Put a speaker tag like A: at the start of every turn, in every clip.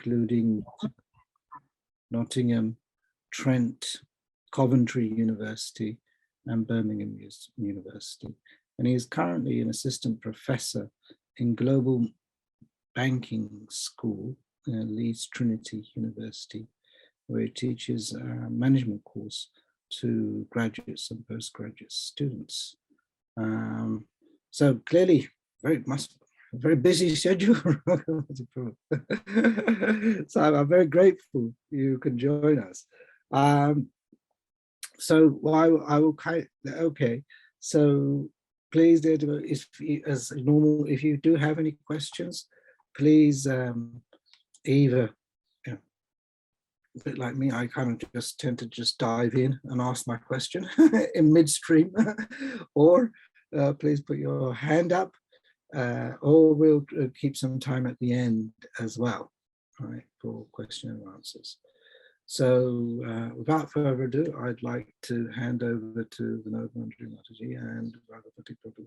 A: including Nottingham, Trent, Coventry University, and Birmingham University. And he is currently an assistant professor in Global Banking School at Leeds Trinity University, where he teaches a management course to graduates and postgraduate students. So clearly, very busy schedule. So I'm very grateful you can join us. So I will okay. So please, as normal, if you do have any questions, please either, a bit like me, I kind of just tend to just dive in and ask my question in midstream, or please put your hand up, or we'll keep some time at the end as well, right, for question and answers. So without further ado, I'd like to hand over to Vinod, Manjari, Mataji, and Raghupati Prabhu.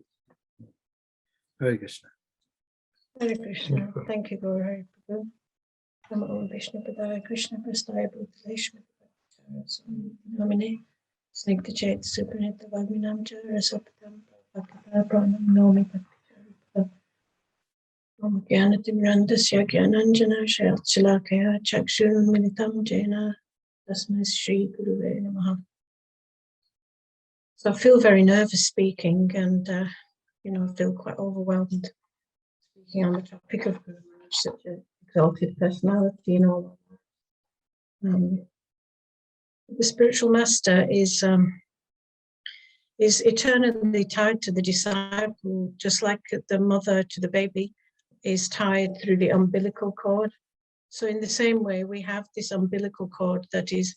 A: Hare Krishna.
B: Hare Krishna. Thank you, Guru Hare Prabhu. Namo Vishnu Padaya Krishna Prastaya Bhutalesh Bhakti Charu Swami Namine Snigdha Chet Supranita Vagminam Chara Sapatam Bhakti Pranam Nomi Bhakti Charu Om Gyanatim Randasya Gyananjana Shalakaya Chakshurun Militam Jena Tasmai Shri Guruve Namaha. So I feel very nervous speaking, and I feel quite overwhelmed speaking on the topic of Guru Maharaj, such an exalted personality and all of that. The spiritual master is eternally tied to the disciple, just like the mother to the baby is tied through the umbilical cord. So in the same way, we have this umbilical cord that is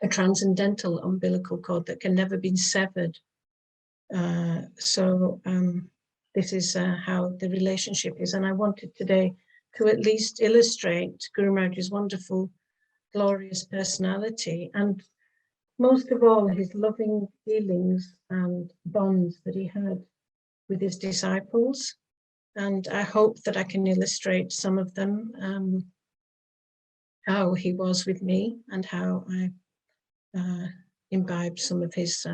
B: a transcendental umbilical cord that can never be severed. This is how the relationship is. And I wanted today to at least illustrate Guru Maharaj's wonderful, glorious personality, and most of all, his loving feelings and bonds that he had with his disciples. And I hope that I can illustrate some of them, how he was with me and how I imbibed some of his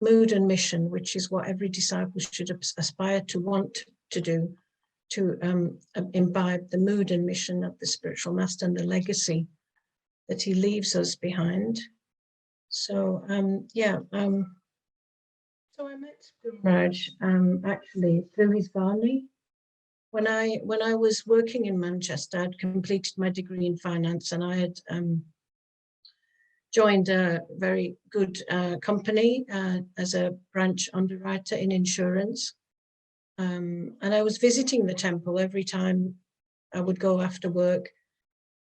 B: mood and mission, which is what every disciple should aspire to want to do, to imbibe the mood and mission of the spiritual master and the legacy that he leaves us behind. So so I met Guru Maharaj actually through his Vani. When I was working in Manchester, I'd completed my degree in finance, and I had joined a very good company as a branch underwriter in insurance. And I was visiting the temple every time I would go after work,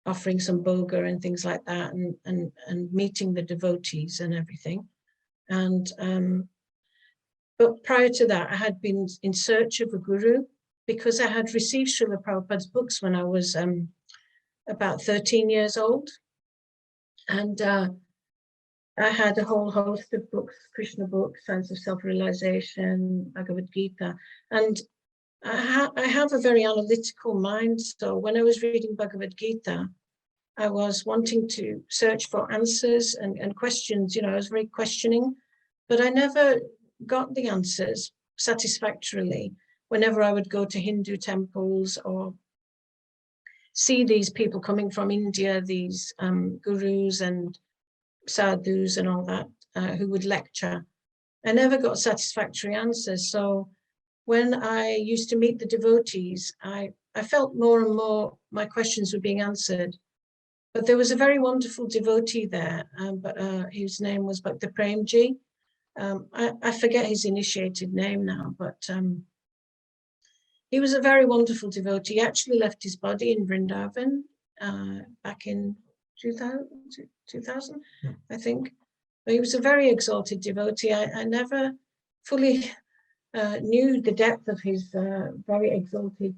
B: offering some boga and things like that, and meeting the devotees and everything. And but prior to that, I had been in search of a guru, because I had received Srila Prabhupada's books when I was about 13 years old. And I had a whole host of books, Krishna books, Science of Self-Realization, Bhagavad Gita. And I have a very analytical mind. So when I was reading Bhagavad Gita, I was wanting to search for answers and questions. I was very questioning, but I never got the answers satisfactorily whenever I would go to Hindu temples or see these people coming from India, these gurus and sadhus and all that, who would lecture. I never got satisfactory answers. So when I used to meet the devotees, I felt more and more my questions were being answered. But there was a very wonderful devotee there, whose name was Bhakti Premji. I forget his initiated name now, but he was a very wonderful devotee. He actually left his body in Vrindavan back in 2000, I think. But he was a very exalted devotee. I never fully knew the depth of his very exalted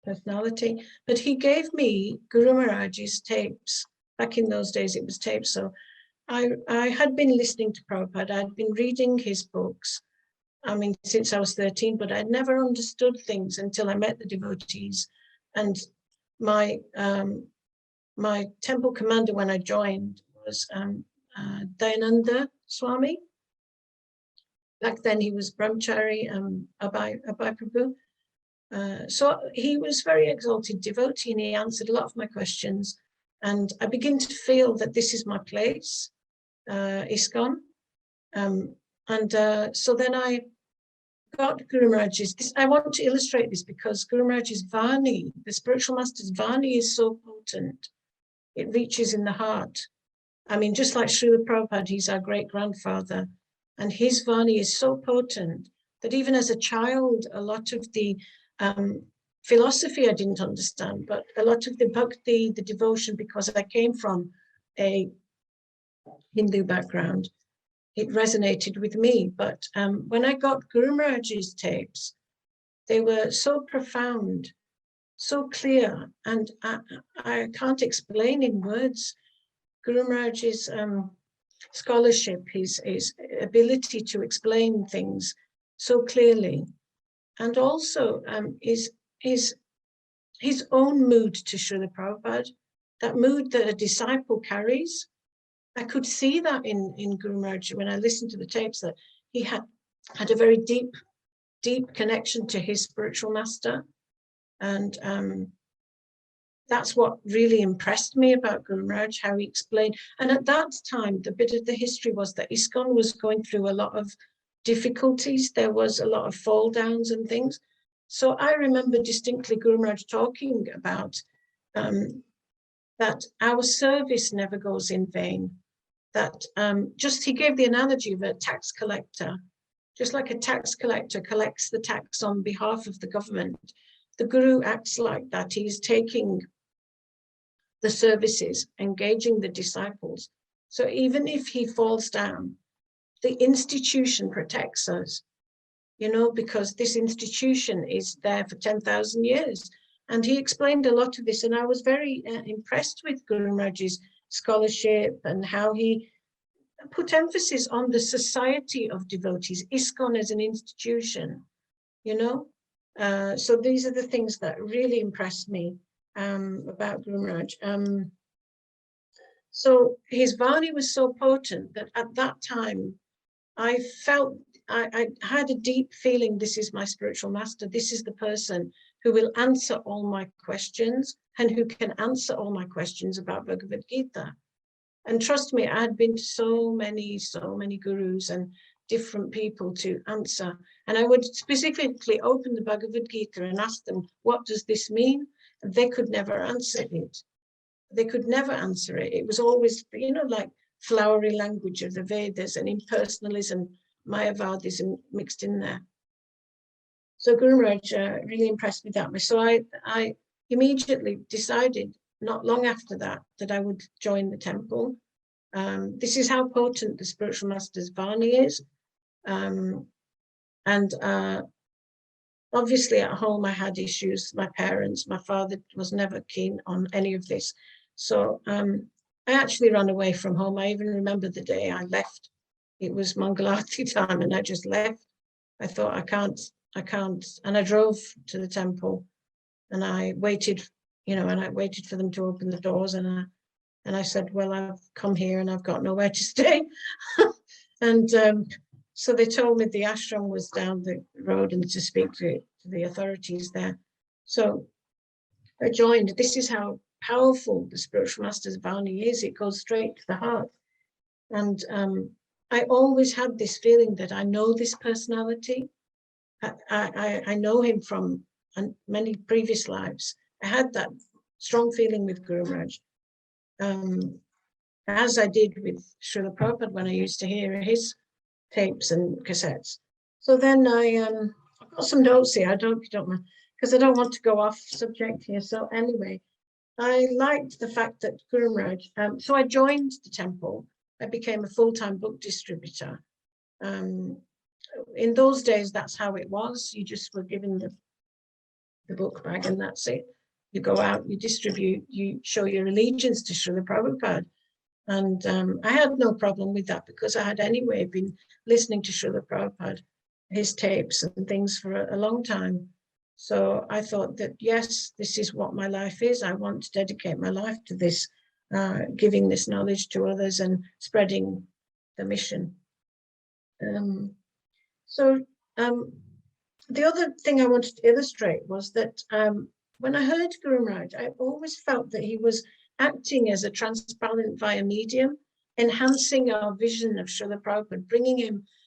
B: personality, but he gave me Guru Maharaj's tapes. Back in those days, it was tapes. So I had been listening to Prabhupada. I'd been reading his books, since I was 13, but I'd never understood things until I met the devotees and my my temple commander when I joined was Dayananda Swami. Back then he was Brahmachari, Abhay Prabhu. So he was very exalted devotee, and he answered a lot of my questions. And I begin to feel that this is my place, ISKCON. So then I got Guru Maharaj's. I want to illustrate this because Guru Maharaj's Vani, the spiritual master's Vani, is so potent. It reaches in the heart. I mean, just like Srila Prabhupada, he's our great grandfather, and his Vani is so potent that even as a child, a lot of the philosophy I didn't understand, but a lot of the bhakti, the devotion, because I came from a Hindu background, it resonated with me. But when I got Guru Maharaj's tapes, they were so profound, so clear, and I can't explain in words Guru Maharaj's scholarship, his ability to explain things so clearly, and also his own mood to Srila Prabhupada, that mood that a disciple carries. I could see that in Guru Maharaj when I listened to the tapes, that he had a very deep connection to his spiritual master. And that's what really impressed me about Guru Maharaj, how he explained. And at that time, the bit of the history was that ISKCON was going through a lot of difficulties. There was a lot of fall downs and things. So I remember distinctly Guru Maharaj talking about that our service never goes in vain. That just he gave the analogy of a tax collector. Just like a tax collector collects the tax on behalf of the government, the Guru acts like that. He's taking the services, engaging the disciples. So even if he falls down, the institution protects us, you know, because this institution is there for 10,000 years. And he explained a lot of this, and I was very impressed with Guru Maharaj's scholarship and how he put emphasis on the society of devotees, ISKCON as an institution, you know. So these are the things that really impressed me about Guru Maharaj. So his Vani was so potent that at that time, I felt, I had a deep feeling, this is my spiritual master. This is the person who will answer all my questions and who can answer all my questions about Bhagavad Gita. And trust me, I had been to so many gurus and different people to answer. And I would specifically open the Bhagavad Gita and ask them, what does this mean? And they could never answer it. They could never answer it. It was always, you know, like flowery language of the Vedas and impersonalism, Mayavadism mixed in there. So Guru Maharaj really impressed me that way. So I immediately decided, not long after that, that I would join the temple. This is how potent the spiritual master's Vani is. Obviously at home I had issues. My parents, my father was never keen on any of this. So I actually ran away from home. I even remember the day I left. It was Mangalarti time and I just left. I thought I can't. And I drove to the temple and I waited, you know, and I waited for them to open the doors, and I said, well, I've come here and I've got nowhere to stay. And so they told me the ashram was down the road and to speak to the authorities there. So I joined. This is how powerful the spiritual master's Vani is. It goes straight to the heart. And I always had this feeling that I know this personality. I know him from many previous lives. I had that strong feeling with Guru Maharaj, as I did with Srila Prabhupada when I used to hear his tapes and cassettes. So then I've got some notes here. I don't mind, because I don't want to go off subject here. So anyway, I liked the fact that Guru Maharaj, so I joined the temple. I became a full-time book distributor. In those days, that's how it was. You just were given the book bag and that's it. You go out, you distribute, you show your allegiance to Srila Prabhupada. And I had no problem with that because I had anyway been listening to Srila Prabhupada, his tapes and things for a long time. So I thought that, yes, this is what my life is. I want to dedicate my life to this, giving this knowledge to others and spreading the mission. The other thing I wanted to illustrate was that when I heard Guru Maharaj, I always felt that he was acting as a transparent via medium, enhancing our vision of Srila Prabhupada,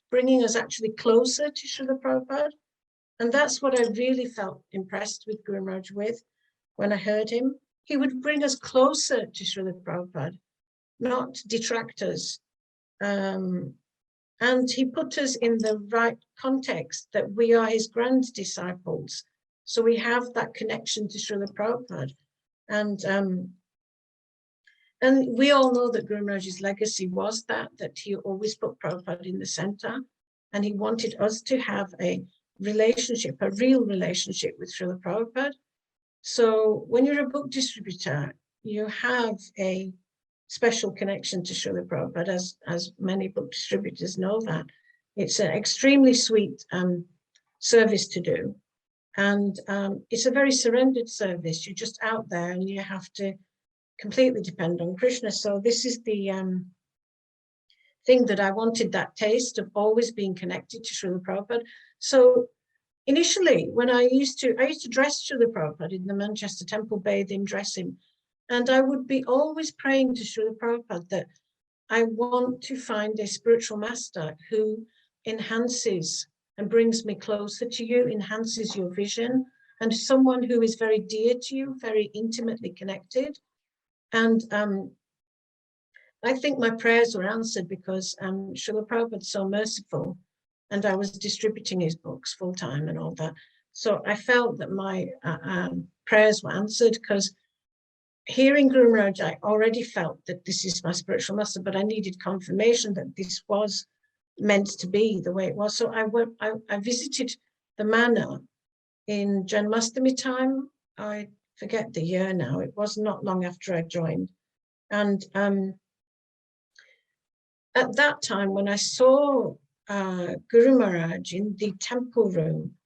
B: bringing us actually closer to Srila Prabhupada. And that's what I really felt impressed with Guru Maharaj with when I heard him. He would bring us closer to Srila Prabhupada, not detract us. And he put us in the right context that we are his grand disciples. So we have that connection to Srila Prabhupada. And we all know that Guru Maharaj's legacy was that he always put Prabhupada in the center. And he wanted us to have a relationship, a real relationship with Srila Prabhupada. So when you're a book distributor, you have a special connection to Srila Prabhupada, as many book distributors know that. It's an extremely sweet service to do. And it's a very surrendered service. You're just out there and you have to completely depend on Krishna. So this is the thing that I wanted, that taste of always being connected to Srila Prabhupada. So initially, when I used to dress Srila Prabhupada in the Manchester temple, bathe him, dress him. And I would be always praying to Srila Prabhupada that I want to find a spiritual master who enhances and brings me closer to you, enhances your vision, and someone who is very dear to you, very intimately connected. And I think my prayers were answered because Srila Prabhupada is so merciful, and I was distributing his books full time and all that. So I felt that my prayers were answered, because hearing Guru Maharaj, I already felt that this is my spiritual master, but I needed confirmation that this was meant to be the way it was. So I visited the manor in Janmashtami time. I forget the year now. It was not long after I joined. And at that time, when I saw Guru Maharaj in the temple room,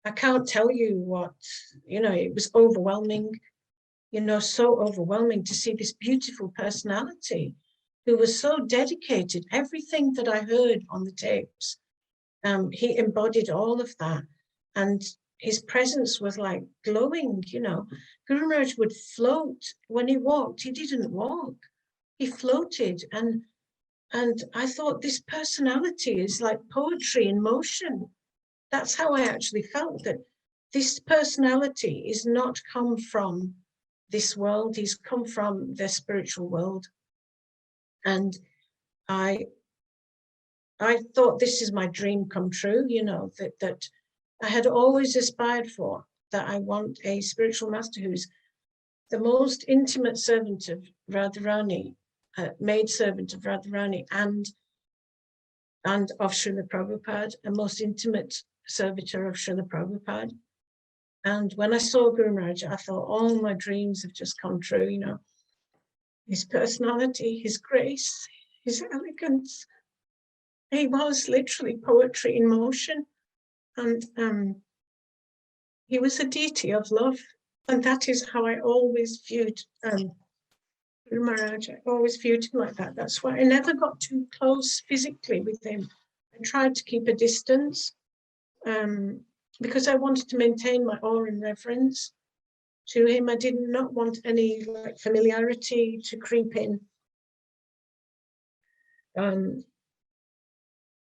B: I can't tell you what, it was overwhelming. So overwhelming to see this beautiful personality who was so dedicated. Everything that I heard on the tapes, he embodied all of that. And his presence was like glowing, Guru Maharaj would float. When he walked, he didn't walk. He floated. And I thought, this personality is like poetry in motion. That's how I actually felt, that this personality is not come from this world, he's come from the spiritual world. And I thought, this is my dream come true, that I had always aspired for, that I want a spiritual master who's the most intimate servant of Radharani, maid servant of Radharani, and of Srila Prabhupada, a most intimate servitor of Srila Prabhupada. And when I saw Guru Maharaj, I thought, all my dreams have just come true, His personality, his grace, his elegance. He was literally poetry in motion. And he was a deity of love. And that is how I always viewed Guru Maharaj. I always viewed him like that. That's why I never got too close physically with him. I tried to keep a distance. Because I wanted to maintain my awe and reverence to him. I did not want any familiarity to creep in.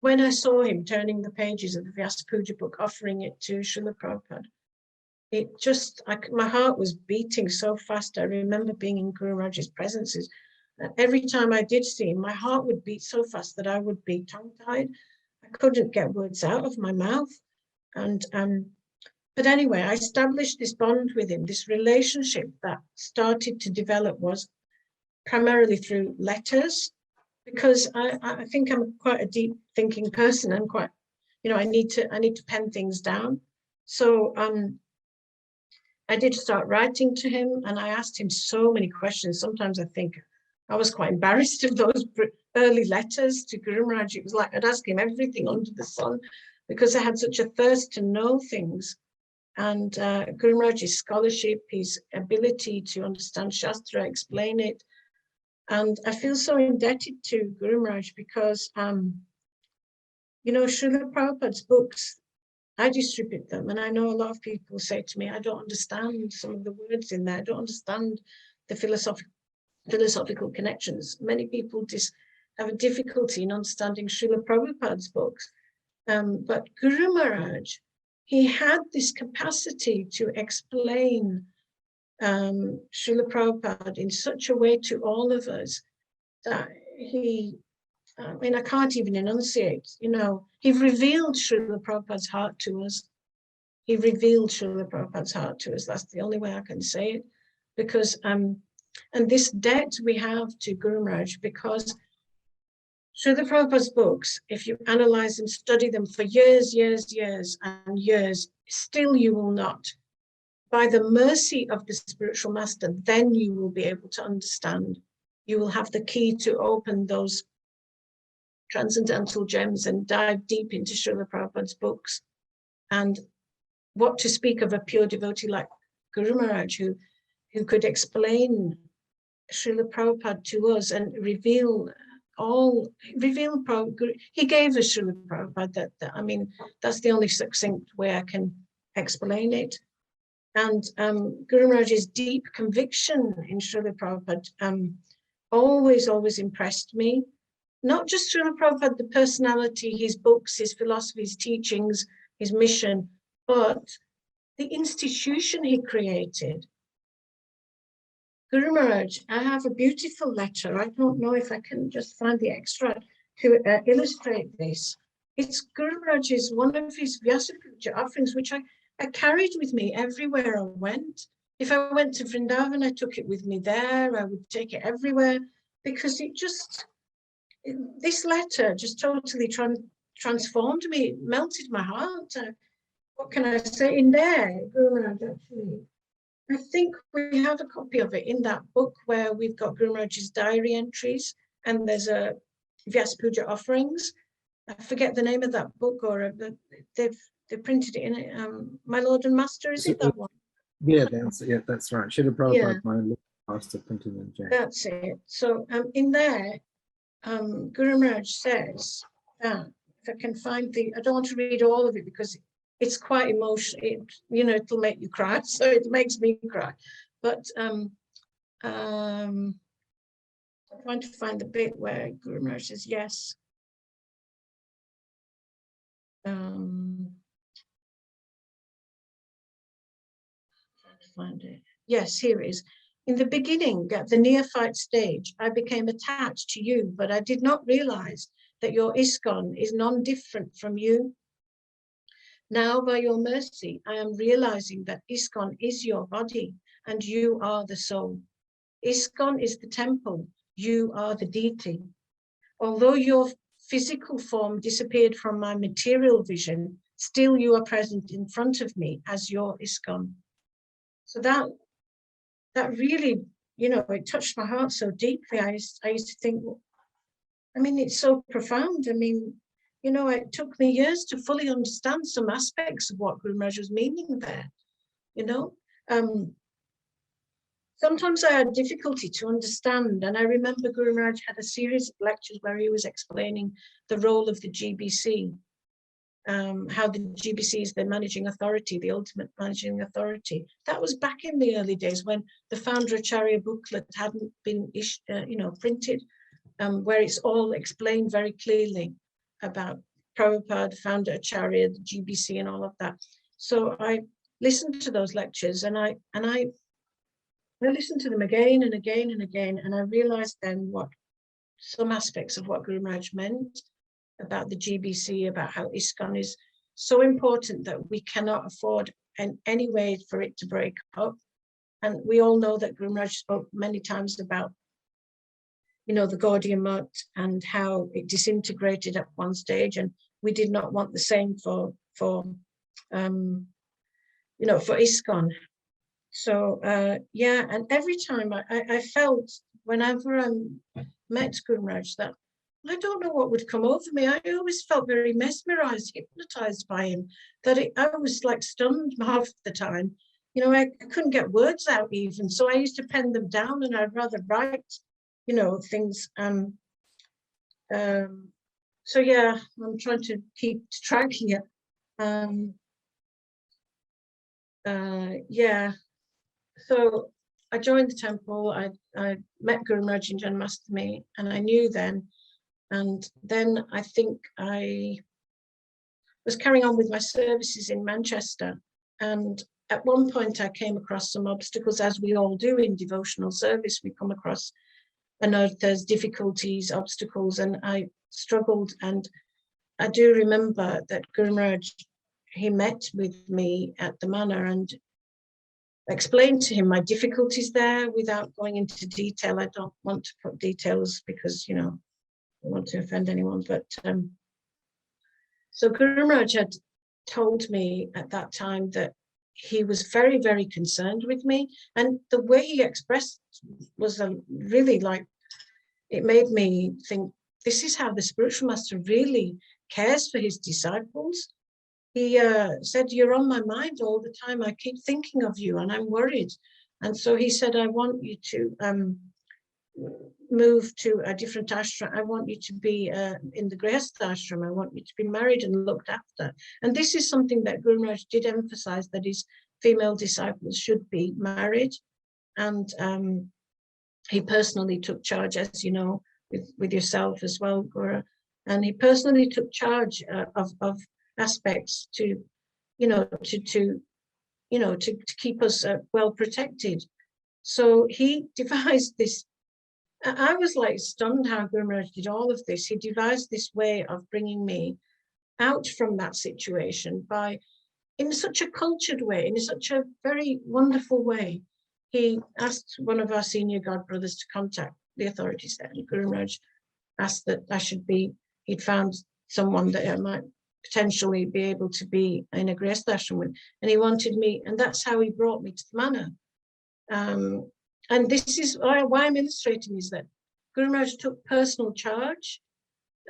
B: When I saw him turning the pages of the Vyasa Puja book, offering it to Srila Prabhupada, it just, my heart was beating so fast. I remember being in Guru Maharaj's presences. Every time I did see him, my heart would beat so fast that I would be tongue-tied. I couldn't get words out of my mouth. And but anyway, I established this bond with him. This relationship that started to develop was primarily through letters, because I think I'm quite a deep thinking person. I'm quite, I need to pen things down. So I did start writing to him, and I asked him so many questions. Sometimes I think I was quite embarrassed of those early letters to Guru Maharaj. It was like I'd ask him everything under the sun, because I had such a thirst to know things. And Guru Maharaj's scholarship, his ability to understand Shastra, explain it. And I feel so indebted to Guru Maharaj because, you know, Srila Prabhupada's books, I distribute them. And I know a lot of people say to me, I don't understand some of the words in there. I don't understand the philosophical connections. Many people have a difficulty in understanding Srila Prabhupada's books. But Guru Maharaj, he had this capacity to explain Srila Prabhupada in such a way to all of us that I mean, I can't even enunciate, you know, he revealed Srila Prabhupada's heart to us. He revealed Srila Prabhupada's heart to us. That's the only way I can say it. Because, and this debt we have to Guru Maharaj, because Srila Prabhupada's books, if you analyze and study them for years, and years, still you will not. By the mercy of the spiritual master, then you will be able to understand. You will have the key to open those transcendental gems and dive deep into Srila Prabhupada's books. And what to speak of a pure devotee like Guru Maharaj, who could explain Srila Prabhupada to us and reveal Prabhupada. He gave us Srila Prabhupada. I mean, that's the only succinct way I can explain it. And Guru Maharaj's deep conviction in Srila Prabhupada always impressed me. Not just Srila Prabhupada, the personality, his books, his philosophy, his teachings, his mission, but the institution he created. Guru Maharaj, I have a beautiful letter. I don't know if I can just find the extract to illustrate this. It's Guru Maharaj's, one of his Vyasa Puja offerings, which I carried with me everywhere I went. If I went to Vrindavan, I took it with me there. I would take it everywhere because this letter just totally transformed me. It melted my heart. What can I say in there? Guru Maharaj, actually, I think we have a copy of it in that book where we've got Guru Maharaj's diary entries and there's a Vyasa Puja offerings. I forget the name of that book, or they printed it in it. My Lord and Master, is it that one?
A: Yeah, that's right. Srila Prabhupada, my Lord Master, printed in Jay.
B: That's it. So in there, Guru Maharaj says that, if I can find I don't want to read all of it because it's quite emotional. You know, it'll make you cry. So it makes me cry. But I'm trying to find the bit where Guru Maharaj says yes. Find it. Yes, here it is. In the beginning, at the neophyte stage, I became attached to you, but I did not realize that your ISKCON is non-different from you. Now, by your mercy, I am realizing that ISKCON is your body and you are the soul. ISKCON is the temple, you are the deity. Although your physical form disappeared from my material vision, still you are present in front of me as your ISKCON. So that really, you know, it touched my heart so deeply. I used to think, I mean, it's so profound. I mean, you know, it took me years to fully understand some aspects of what Guru Maharaj was meaning there, you know. Sometimes I had difficulty to understand, and I remember Guru Maharaj had a series of lectures where he was explaining the role of the GBC, how the GBC is the managing authority, the ultimate managing authority. That was back in the early days when the Founder Acharya booklet hadn't been printed, where it's all explained very clearly about Prabhupada, Founder Acharya, the GBC, and all of that. So I listened to those lectures, and I listened to them again and again and again, and I realized then what some aspects of what Guru Maharaj meant about the GBC, about how ISKCON is so important that we cannot afford in any way for it to break up. And we all know that Guru Maharaj spoke many times about, you know, the Gaudiya Mutt and how it disintegrated at one stage, and we did not want the same for ISKCON. So yeah, and every time I felt, whenever I met Guru Maharaj, that I don't know what would come over me. I always felt very mesmerized, hypnotized by him, that I was like stunned half the time. You know, I couldn't get words out even. So I used to pen them down, and I'd rather write, you know, things. So yeah, I'm trying to keep track here. Yeah. So I joined the temple. I met Guru Maharaj in Janmashtami, and I knew then. And then I think I was carrying on with my services in Manchester. And at one point I came across some obstacles, as we all do in devotional service. We come across, I know there's difficulties, obstacles, and I struggled. And I do remember that Guru Maharaj, he met with me at the manor and explained to him my difficulties there without going into detail. I don't want to put details because, you know, I don't want to offend anyone, but so Guru Maharaj had told me at that time that he was very, very concerned with me, and the way he expressed was really like, it made me think, this is how the spiritual master really cares for his disciples. He said, you're on my mind all the time. I keep thinking of you and I'm worried. And so he said, I want you to move to a different ashram. I want you to be in the Grihastha ashram. I want you to be married and looked after. And this is something that Guru Maharaj did emphasize, that his female disciples should be married. And he personally took charge, as you know, with yourself as well, Guru. And he personally took charge of aspects to, you know, to keep us well protected. So he devised this. I was like stunned how Guru Maharaj did all of this. He devised this way of bringing me out from that situation by, in such a cultured way, in such a very wonderful way. He asked one of our senior god brothers to contact the authorities there. And Guru Maharaj asked that I should be, he'd found someone that I might potentially be able to be in a Grihastha ashram with, and he wanted me, and that's how he brought me to the manor. And this is why I'm illustrating, is that Guru Maharaj took personal charge.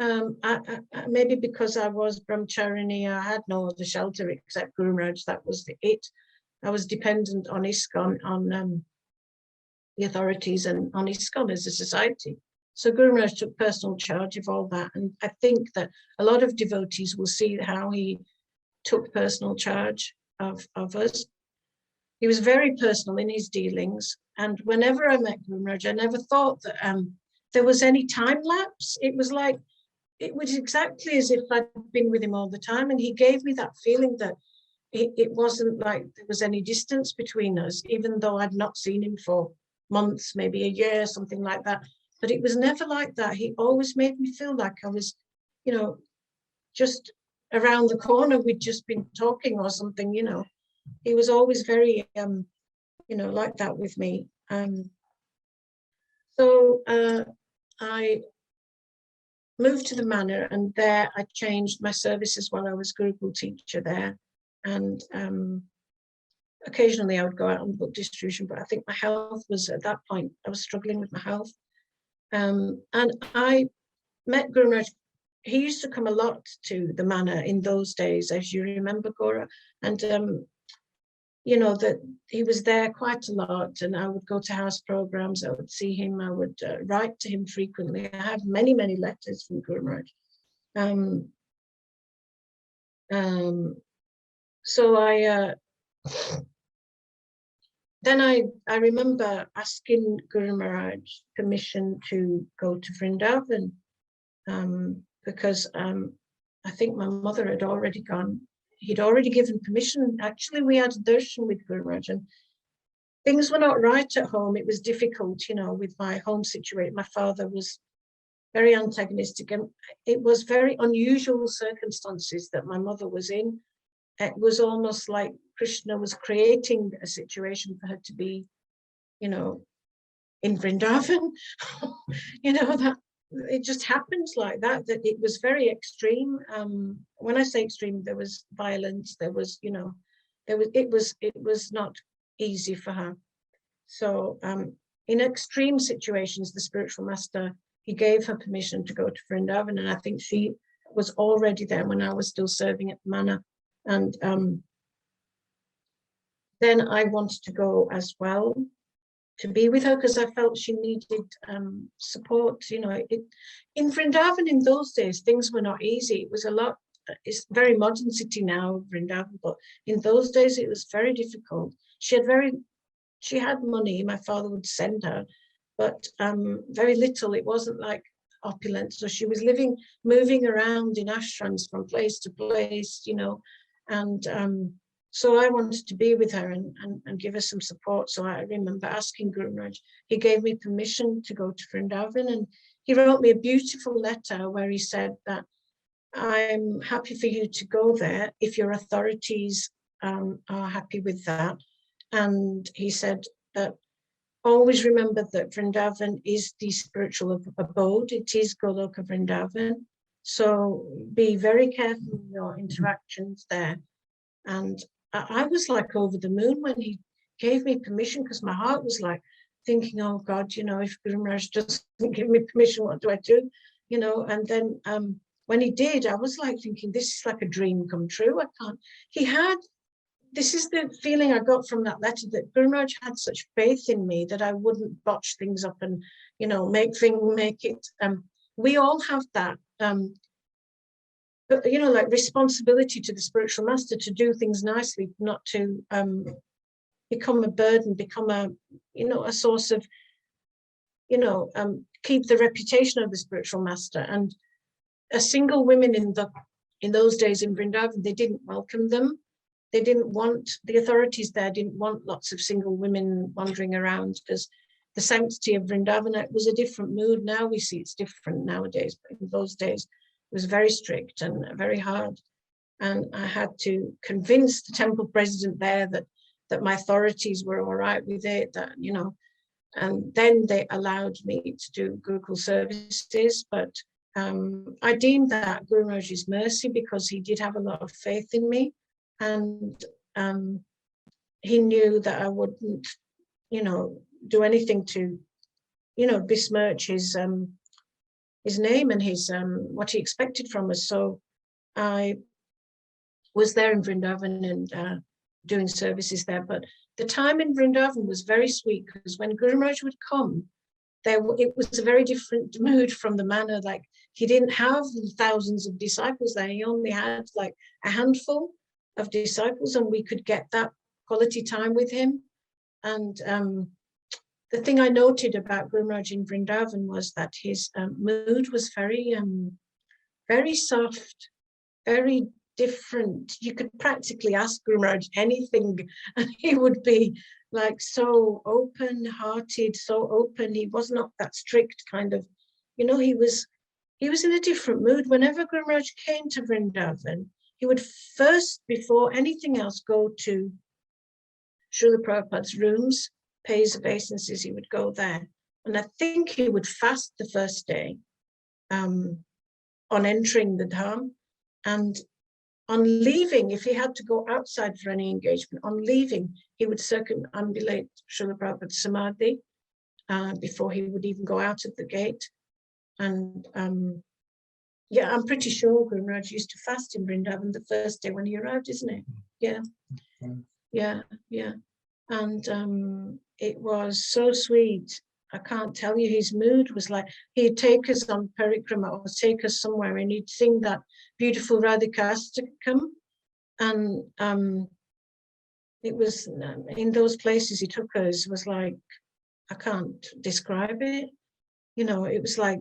B: Maybe because I was brahmacharini, I had no other shelter except Guru Maharaj. That was it. I was dependent on ISKCON, on the authorities and on ISKCON as a society. So Guru Maharaj took personal charge of all that. And I think that a lot of devotees will see how he took personal charge of us. He was very personal in his dealings. And whenever I met Guru Maharaj, I never thought that there was any time lapse. It was like, it was exactly as if I'd been with him all the time. And he gave me that feeling that it wasn't like there was any distance between us, even though I'd not seen him for months, maybe a year, something like that. But it was never like that. He always made me feel like I was, you know, just around the corner. We'd just been talking or something, you know. He was always very, you know, like that with me. So I moved to the manor, and there I changed my services while I was Gurukul teacher there. And occasionally I would go out on book distribution, but I think my health was, at that point, I was struggling with my health. And I met Guru Maharaj. He used to come a lot to the manor in those days, as you remember, Gora. And you know, that he was there quite a lot, and I would go to house programs, I would see him, I would write to him frequently. I have many, many letters from Guru Maharaj. So then I remember asking Guru Maharaj permission to go to Vrindavan, because I think my mother had already gone. He'd already given permission. Actually, we had a darshan with Guru Maharaj, and things were not right at home. It was difficult, you know, with my home situation. My father was very antagonistic, and it was very unusual circumstances that my mother was in. It was almost like Krishna was creating a situation for her to be, you know, in Vrindavan. You know, that it just happened like that, that it was very extreme. When I say extreme, there was violence, there was, you know, it was not easy for her. So in extreme situations, the spiritual master he gave her permission to go to Vrindavan, and I think she was already there when I was still serving at the manor. And then I wanted to go as well to be with her because I felt she needed support. You know, in Vrindavan in those days, things were not easy. It was a lot. It's a very modern city now, Vrindavan, but in those days it was very difficult. She had money. My father would send her, but very little. It wasn't like opulent. So she was moving around in ashrams from place to place, you know, and so I wanted to be with her and give her some support. So I remember asking Guru Maharaj. He gave me permission to go to Vrindavan, and he wrote me a beautiful letter where he said that I'm happy for you to go there if your authorities are happy with that. And he said that always remember that Vrindavan is the spiritual abode. It is Goloka Vrindavan. So be very careful in your interactions there. And I was like over the moon when he gave me permission, because my heart was like thinking, oh God, you know, if Guru Maharaj doesn't give me permission, what do I do? You know, and then when he did, I was like thinking, this is like a dream come true. This is the feeling I got from that letter, that Guru Maharaj had such faith in me that I wouldn't botch things up and, you know, make it. We all have that, you know, like responsibility to the spiritual master to do things nicely, not to become a burden, become a, you know, a source of, you know, keep the reputation of the spiritual master. And a single women in those days in Vrindavan, they didn't welcome them. They didn't want, the authorities there didn't want lots of single women wandering around, because the sanctity of Vrindavan, it was a different mood. Now we see it's different nowadays, but in those days it was very strict and very hard. And I had to convince the temple president there that my authorities were all right with it, that, you know, and then they allowed me to do Gurukul services. But I deemed that Guru Maharaj's mercy, because he did have a lot of faith in me. And he knew that I wouldn't, you know, do anything to, you know, besmirch his name and his what he expected from us. So I was there in Vrindavan and doing services there. But the time in Vrindavan was very sweet, because when Guru Maharaj would come, it was a very different mood from the manor. Like, he didn't have thousands of disciples there. He only had like a handful of disciples, and we could get that quality time with him. And the thing I noted about Guru Maharaj in Vrindavan was that his mood was very, very soft, very different. You could practically ask Guru Maharaj anything, and he would be like so open-hearted, so open. He was not that strict kind of, you know, he was in a different mood. Whenever Guru Maharaj came to Vrindavan, he would first, before anything else, go to Srila Prabhupada's rooms, pay his obeisances. He would go there. And I think he would fast the first day on entering the Dham. And on leaving, if he had to go outside for any engagement, on leaving, he would circumambulate Srila Prabhupada's Samadhi before he would even go out of the gate. And yeah, I'm pretty sure Guru Maharaj used to fast in Vrindavan the first day when he arrived, isn't it? Yeah, yeah. And it was so sweet. I can't tell you, his mood was like, he'd take us on parikrama or take us somewhere, and he'd sing that beautiful Radhikastakam. And it was, in those places he took us, was like, I can't describe it. You know, it was like,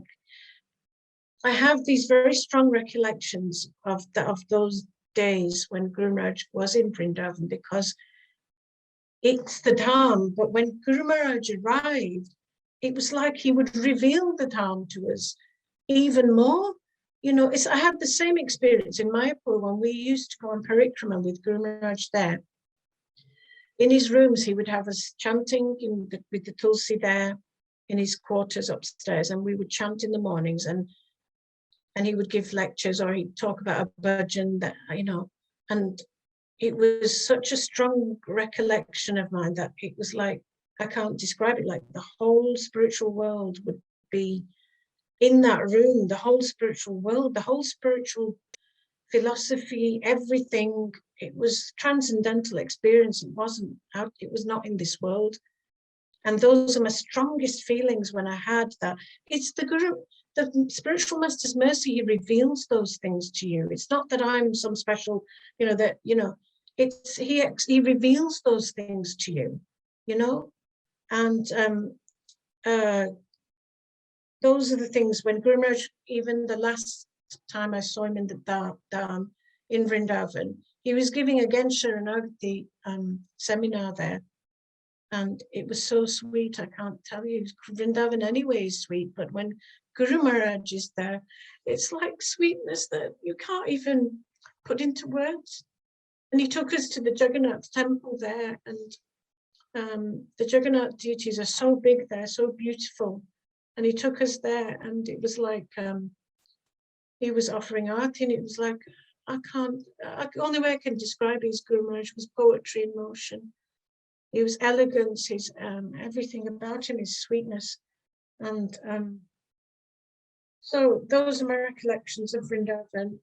B: I have these very strong recollections of those days when Guru Maharaj was in Vrindavan, because it's the Dham. But when Guru Maharaj arrived, it was like he would reveal the Dham to us even more. You know, I had the same experience in Mayapur when we used to go on parikrama with Guru Maharaj there. In his rooms, he would have us chanting with the Tulsi there in his quarters upstairs, and we would chant in the mornings, and he would give lectures, or he'd talk about a bhajan, that, you know, and it was such a strong recollection of mine that it was like, I can't describe it, like the whole spiritual world would be in that room, the whole spiritual world, the whole spiritual philosophy, everything, it was transcendental experience. It wasn't out, it was not in this world. And those are my strongest feelings when I had that. It's the Guru, the spiritual master's mercy, he reveals those things to you. It's not that I'm some special, that, it's, he reveals those things to you, and those are the things when Guru Maharaj, even the last time I saw him in the Dham in Vrindavan, he was giving again Sharanagati seminar there. And it was so sweet, I can't tell you. Vrindavan anyway is sweet, but when Guru Maharaj is there, it's like sweetness that you can't even put into words. And he took us to the Jagannath temple there, and the Jagannath deities are so big there, so beautiful. And he took us there, and it was like he was offering arti, and it was like, only way I can describe his Guru Maharaj was poetry in motion. He was elegance, his everything about him, his sweetness. And so those are my recollections of Vrindavan.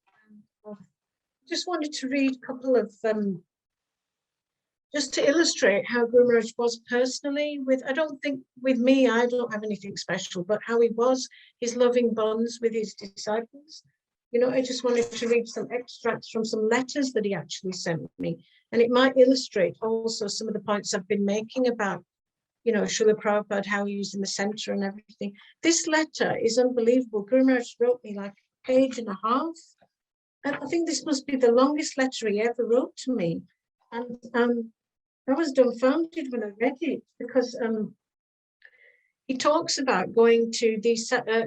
B: Just wanted to read a couple of, just to illustrate how Guru Maharaj was personally I don't think with me, I don't have anything special, but how he was, his loving bonds with his disciples. I just wanted to read some extracts from some letters that he actually sent me. And it might illustrate also some of the points I've been making about, Srila Prabhupada, how he was in the center and everything. This letter is unbelievable. Guru Maharaj wrote me like a page and a half. And I think this must be the longest letter he ever wrote to me. And I was dumbfounded when I read it, because he talks about going to the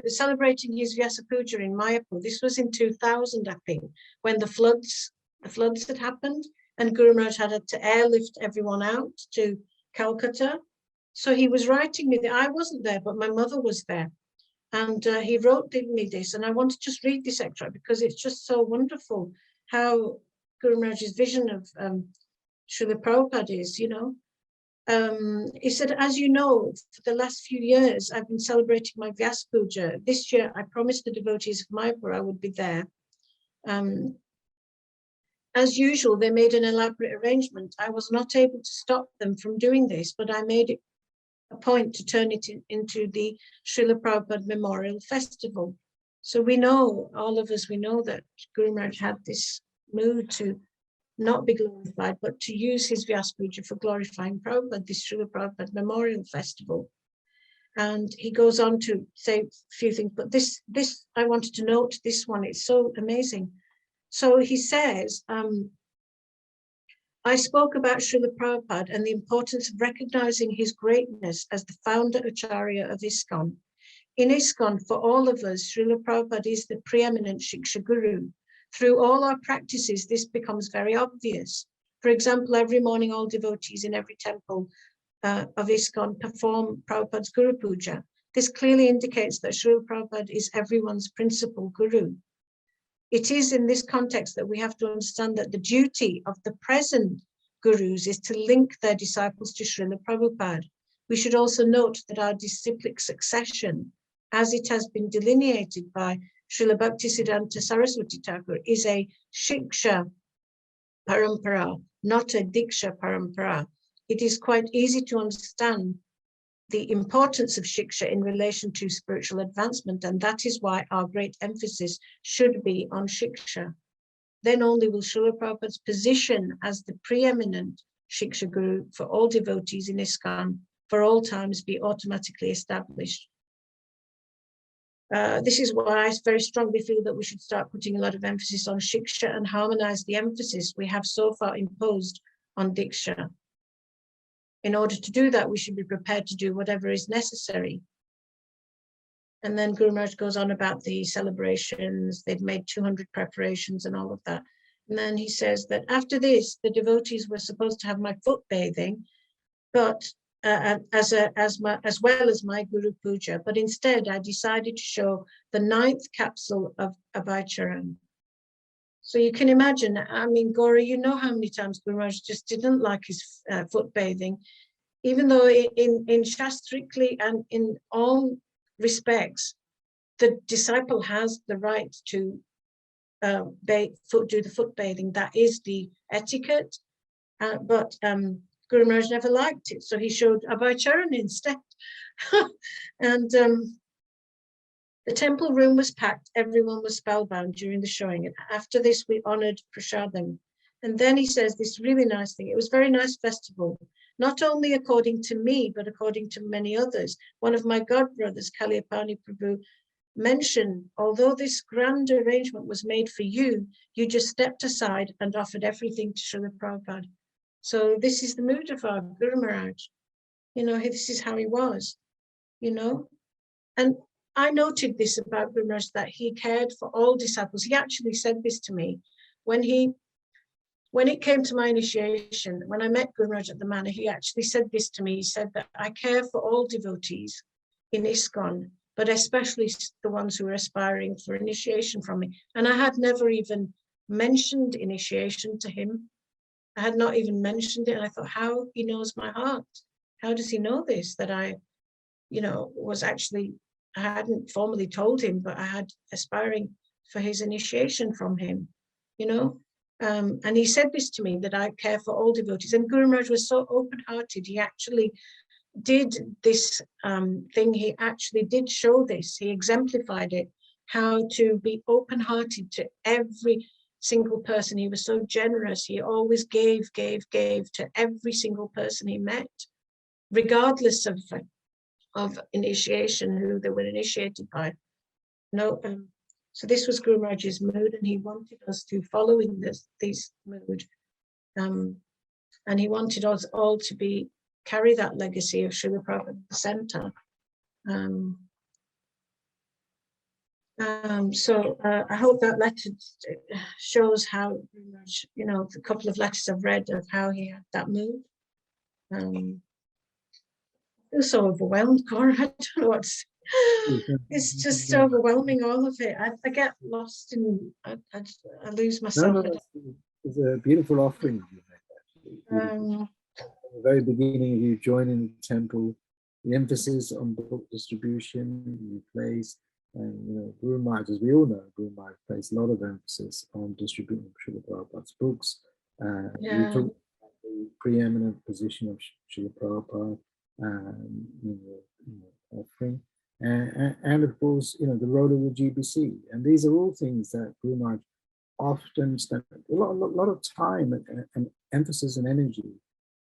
B: celebrating his Vyasa Puja in Mayapur. This was in 2000, I think, when the floods had happened, and Guru Maharaj had to airlift everyone out to Calcutta. So he was writing me that I wasn't there, but my mother was there, and he wrote me this, and I want to just read this extract because it's just so wonderful how Guru Maharaj's vision of Srila Prabhupada is, He said, as you know, for the last few years, I've been celebrating my Vyasa Puja. This year, I promised the devotees of Mayapur I would be there. As usual, they made an elaborate arrangement. I was not able to stop them from doing this, but I made it a point to turn it into the Srila Prabhupada Memorial Festival. So we know, all of us, we know that Guru Maharaj had this mood to not be glorified, but to use his Vyasa Puja for glorifying Prabhupada, this Srila Prabhupada Memorial Festival. And he goes on to say a few things, but this I wanted to note this one, it's so amazing. So he says, I spoke about Srila Prabhupada and the importance of recognizing his greatness as the founder Acharya of ISKCON. In ISKCON, for all of us, Srila Prabhupada is the preeminent Shiksha Guru. Through all our practices, this becomes very obvious. For example, every morning, all devotees in every temple of ISKCON perform Prabhupada's Guru Puja. This clearly indicates that Srila Prabhupada is everyone's principal Guru. It is in this context that we have to understand that the duty of the present Gurus is to link their disciples to Srila Prabhupada. We should also note that our disciplic succession, as it has been delineated by Srila Bhaktisiddhanta Saraswati Thakur, is a Shiksha Parampara, not a Diksha Parampara. It is quite easy to understand the importance of Shiksha in relation to spiritual advancement, and that is why our great emphasis should be on Shiksha. Then only will Srila Prabhupada's position as the preeminent Shiksha Guru for all devotees in ISKCON for all times be automatically established. This is why I very strongly feel that we should start putting a lot of emphasis on Shiksha and harmonize the emphasis we have so far imposed on Diksha. In order to do that, we should be prepared to do whatever is necessary. And then Guru Maharaj goes on about the celebrations. They've made 200 preparations and all of that. And then he says that after this, the devotees were supposed to have my foot bathing, but as well as my Guru Puja. But instead, I decided to show the 9th capsule of Abhay Charan. So you can imagine, I mean, Gaura, you know how many times Guru Maharaj just didn't like his foot bathing, even though in Shastrically and in all respects, the disciple has the right to do the foot bathing. That is the etiquette. But Guru Maharaj never liked it, so he showed Abhay Charan instead. And the temple room was packed. Everyone was spellbound during the showing. And after this, we honored Prasadam. And then he says this really nice thing. It was a very nice festival, not only according to me, but according to many others. One of my godbrothers, Kalyapani Prabhu, mentioned, although this grand arrangement was made for you, you just stepped aside and offered everything to Srila Prabhupada. So this is the mood of our Guru Maharaj. You know, this is how he was, you know. And I noted this about Guru Maharaj, that he cared for all disciples. He actually said this to me when it came to my initiation. When I met Guru Maharaj at the manor, he actually said this to me. He said that I care for all devotees in ISKCON, but especially the ones who are aspiring for initiation from me. And I had never even mentioned initiation to him. I had not even mentioned it. And I thought, how he knows my heart? How does he know this? That I, you know, was actually, I hadn't formally told him, but I had aspiring for his initiation from him, you know. And he said this to me, that I care for all devotees. And Guru Maharaj was so open-hearted. He actually did this thing. He actually did show this. He exemplified it, how to be open-hearted to every single person. He was so generous. He always gave to every single person he met, regardless of initiation, who they were initiated by. No, so this was Guru Maharaj's mood, and he wanted us to follow in this mood, and he wanted us all to carry that legacy of Srila Prabhupada at the center. So I hope that letter shows how, you know, the couple of letters I've read of how he had that mood. I feel so overwhelmed, Cora. I don't know what to say. It's just overwhelming, all of it. I get lost in, I lose myself.
A: No, it's a beautiful offering you made, actually. At the very beginning, you joining the temple, the emphasis on book distribution you placed, and you know, Guru Maharaj, as we all know, Guru Maharaj placed a lot of emphasis on distributing Srila Prabhupada's books. You talked about the preeminent position of Srila Prabhupada, you know, offering. And of course, you know, the role of the GBC. And these are all things that Guru Maharaj often spent a lot of time and emphasis and energy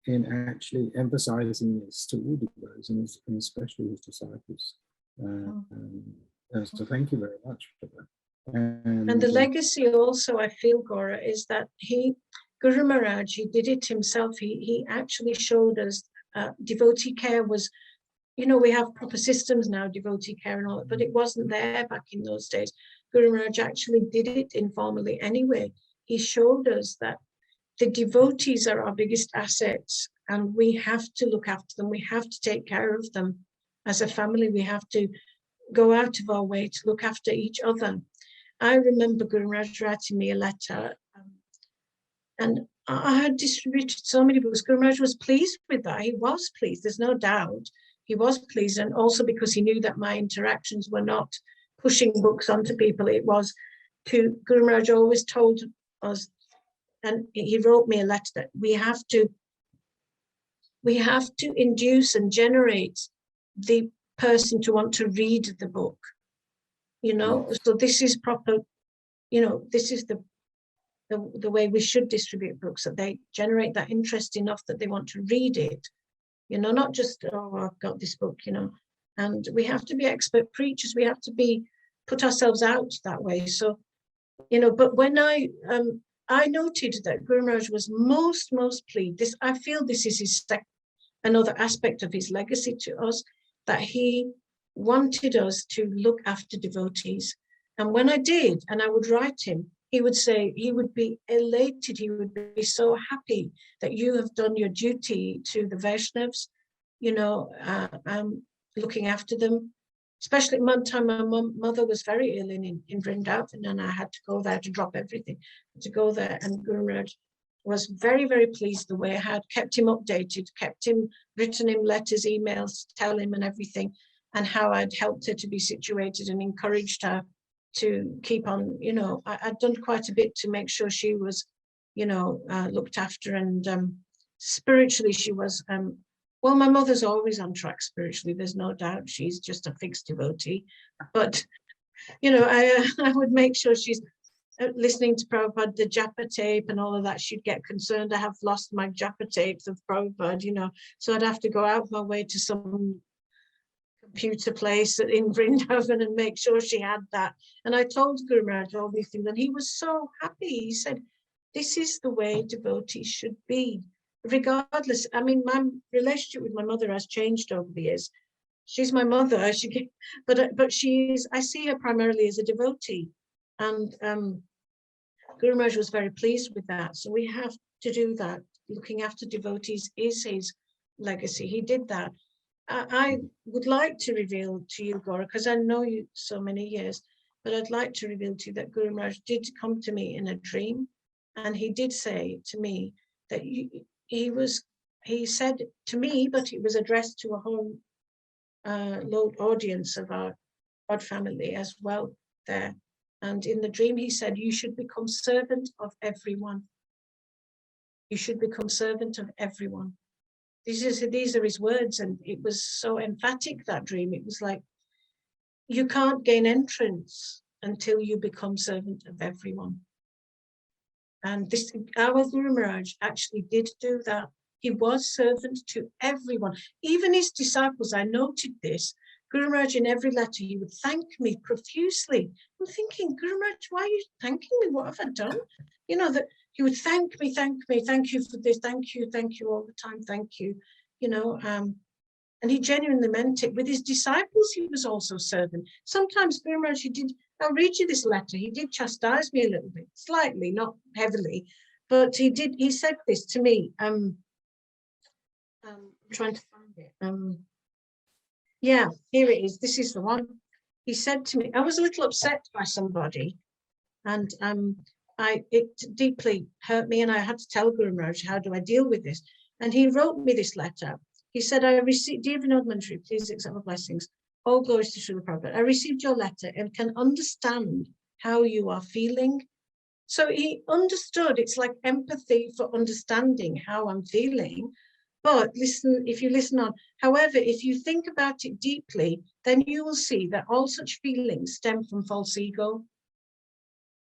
A: in actually emphasizing this to all devotees, and especially his disciples. So thank you very much for that.
B: And the legacy also, I feel, Gora, is that Guru Maharaj, he did it himself. He actually showed us devotee care was, you know, we have proper systems now, devotee care and all that, but it wasn't there back in those days. Guru Maharaj actually did it informally anyway. He showed us that the devotees are our biggest assets, and we have to look after them. We have to take care of them. As a family, we have to go out of our way to look after each other. I remember Guru Maharaj writing me a letter, and I had distributed so many books. Guru Maharaj was pleased with that. He was pleased, there's no doubt. He was pleased, and also because he knew that my interactions were not pushing books onto people. It was Guru Maharaj always told us, and he wrote me a letter, that we have to induce and generate the person to want to read the book, you know. So this is proper, you know, this is the way we should distribute books, that they generate that interest enough that they want to read it, you know, not just, oh, I've got this book, you know. And we have to be expert preachers. We have to put ourselves out that way. So, you know, but when I noted that Guru Maharaj was most pleased. I feel this is another aspect of his legacy to us, that he wanted us to look after devotees. And when I did, and I would write him, he would say, he would be elated, he would be so happy that you have done your duty to the Vaishnavas, you know, looking after them. Especially one time my mother was very ill in Vrindavan, and I had to go there to drop everything, to go there. And Guru Maharaj was very pleased the way I had kept him updated, written him letters, emails, tell him and everything. and how I'd helped her to be situated and encouraged her to keep on, you know, I'd done quite a bit to make sure she was, you know, looked after, and spiritually she was, well, my mother's always on track spiritually, there's no doubt. She's just a fixed devotee. But, you know, I would make sure she's listening to Prabhupada, the japa tape and all of that. She'd get concerned, I have lost my japa tapes of Prabhupada, you know, so I'd have to go out my way to some computer place in Vrindavan and make sure she had that. And I told Guru Maharaj all these things, and he was so happy. He said, this is the way devotees should be, regardless. I mean, my relationship with my mother has changed over the years. She's my mother, but she's, I see her primarily as a devotee. And Guru Maharaj was very pleased with that. So we have to do that. Looking after devotees is his legacy. He did that. I would like to reveal to you, Gaura, because I know you so many years, but I'd like to reveal to you that Guru Maharaj did come to me in a dream, and he did say to me that he said to me, but it was addressed to a whole audience of our God family as well there. And in the dream, he said, you should become servant of everyone. You should become servant of everyone. These are his words, and it was so emphatic, that dream. It was like, you can't gain entrance until you become servant of everyone. And this, our Guru Maharaj actually did do that. He was servant to everyone, even his disciples. I noted this. Guru Maharaj, in every letter, he would thank me profusely. I'm thinking, Guru Maharaj, why are you thanking me? What have I done? You know, that he would thank me, thank you for this, thank you all the time, thank you. You know, and he genuinely meant it. With his disciples, he was also servant. Sometimes Guru Maharaj, I'll read you this letter. He did chastise me a little bit, slightly, not heavily, but he said this to me. I'm trying to find it. Yeah, here it is. This is the one. He said to me, I was a little upset by somebody, and it deeply hurt me, and I had to tell Guru Maharaj, how do I deal with this? And he wrote me this letter. He said, I received, dear Vinod Manjari, please accept my blessings. All glories to Srila Prabhupada. I received your letter and can understand how you are feeling. So he understood. It's like empathy for understanding how I'm feeling. But listen, if you listen on, however, if you think about it deeply, then you will see that all such feelings stem from false ego.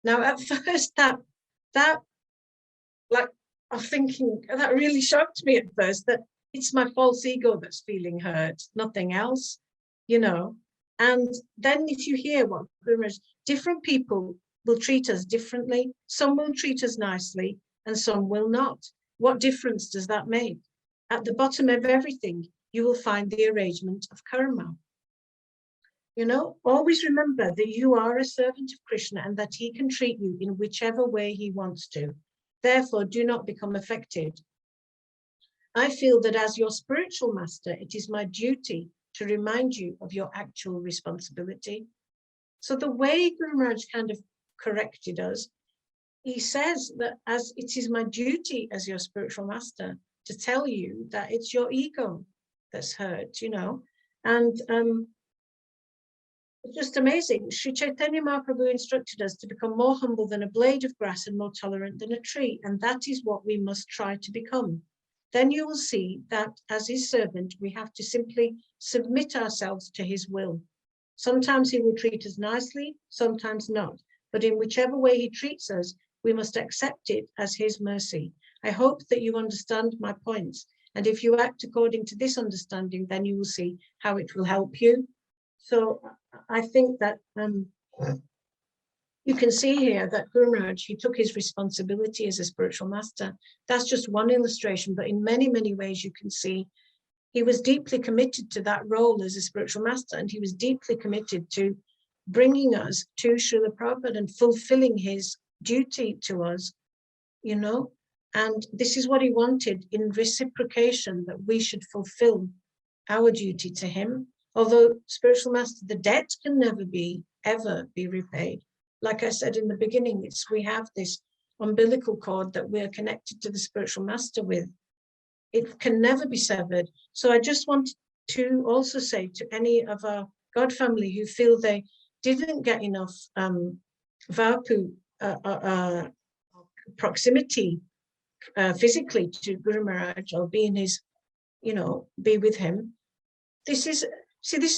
B: Now, at first, that like, I'm thinking, that really shocked me at first, that it's my false ego that's feeling hurt, nothing else, you know. And then if you hear what different people will treat us differently. Some will treat us nicely and some will not. What difference does that make? At the bottom of everything, you will find the arrangement of karma. You know, always remember that you are a servant of Krishna and that he can treat you in whichever way he wants to. Therefore, do not become affected. I feel that as your spiritual master, it is my duty to remind you of your actual responsibility. So the way Guru Maharaj kind of corrected us, he says that as it is my duty as your spiritual master to tell you that it's your ego that's hurt, you know. And it's just amazing. Sri Chaitanya Mahaprabhu instructed us to become more humble than a blade of grass and more tolerant than a tree. And that is what we must try to become. Then you will see that as his servant, we have to simply submit ourselves to his will. Sometimes he will treat us nicely, sometimes not. But in whichever way he treats us, we must accept it as his mercy. I hope that you understand my points. And if you act according to this understanding, then you will see how it will help you. So I think that you can see here that Guru Maharaj, he took his responsibility as a spiritual master. That's just one illustration, but in many, many ways you can see he was deeply committed to that role as a spiritual master, and he was deeply committed to bringing us to Srila Prabhupada and fulfilling his duty to us, you know. And this is what he wanted in reciprocation, that we should fulfill our duty to him. Although spiritual master, the debt can never be, ever be repaid. Like I said in the beginning, we have this umbilical cord that we're connected to the spiritual master with. It can never be severed. So I just wanted to also say to any of our God family who feel they didn't get enough vapu, proximity physically to Guru Maharaj, or be in his, be with him. This is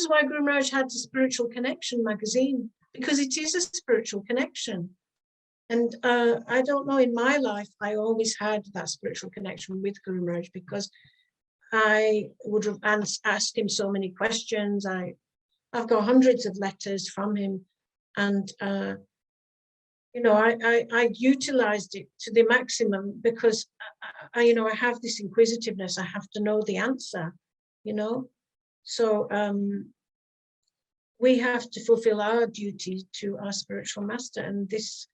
B: why Guru Maharaj had the Spiritual Connection magazine, because it is a spiritual connection. And I don't know, in my life, I always had that spiritual connection with Guru Maharaj, because I would have asked him so many questions. I've got hundreds of letters from him, and I utilized it to the maximum, because I have this inquisitiveness. I have to know the answer, So we have to fulfill our duty to our spiritual master, and this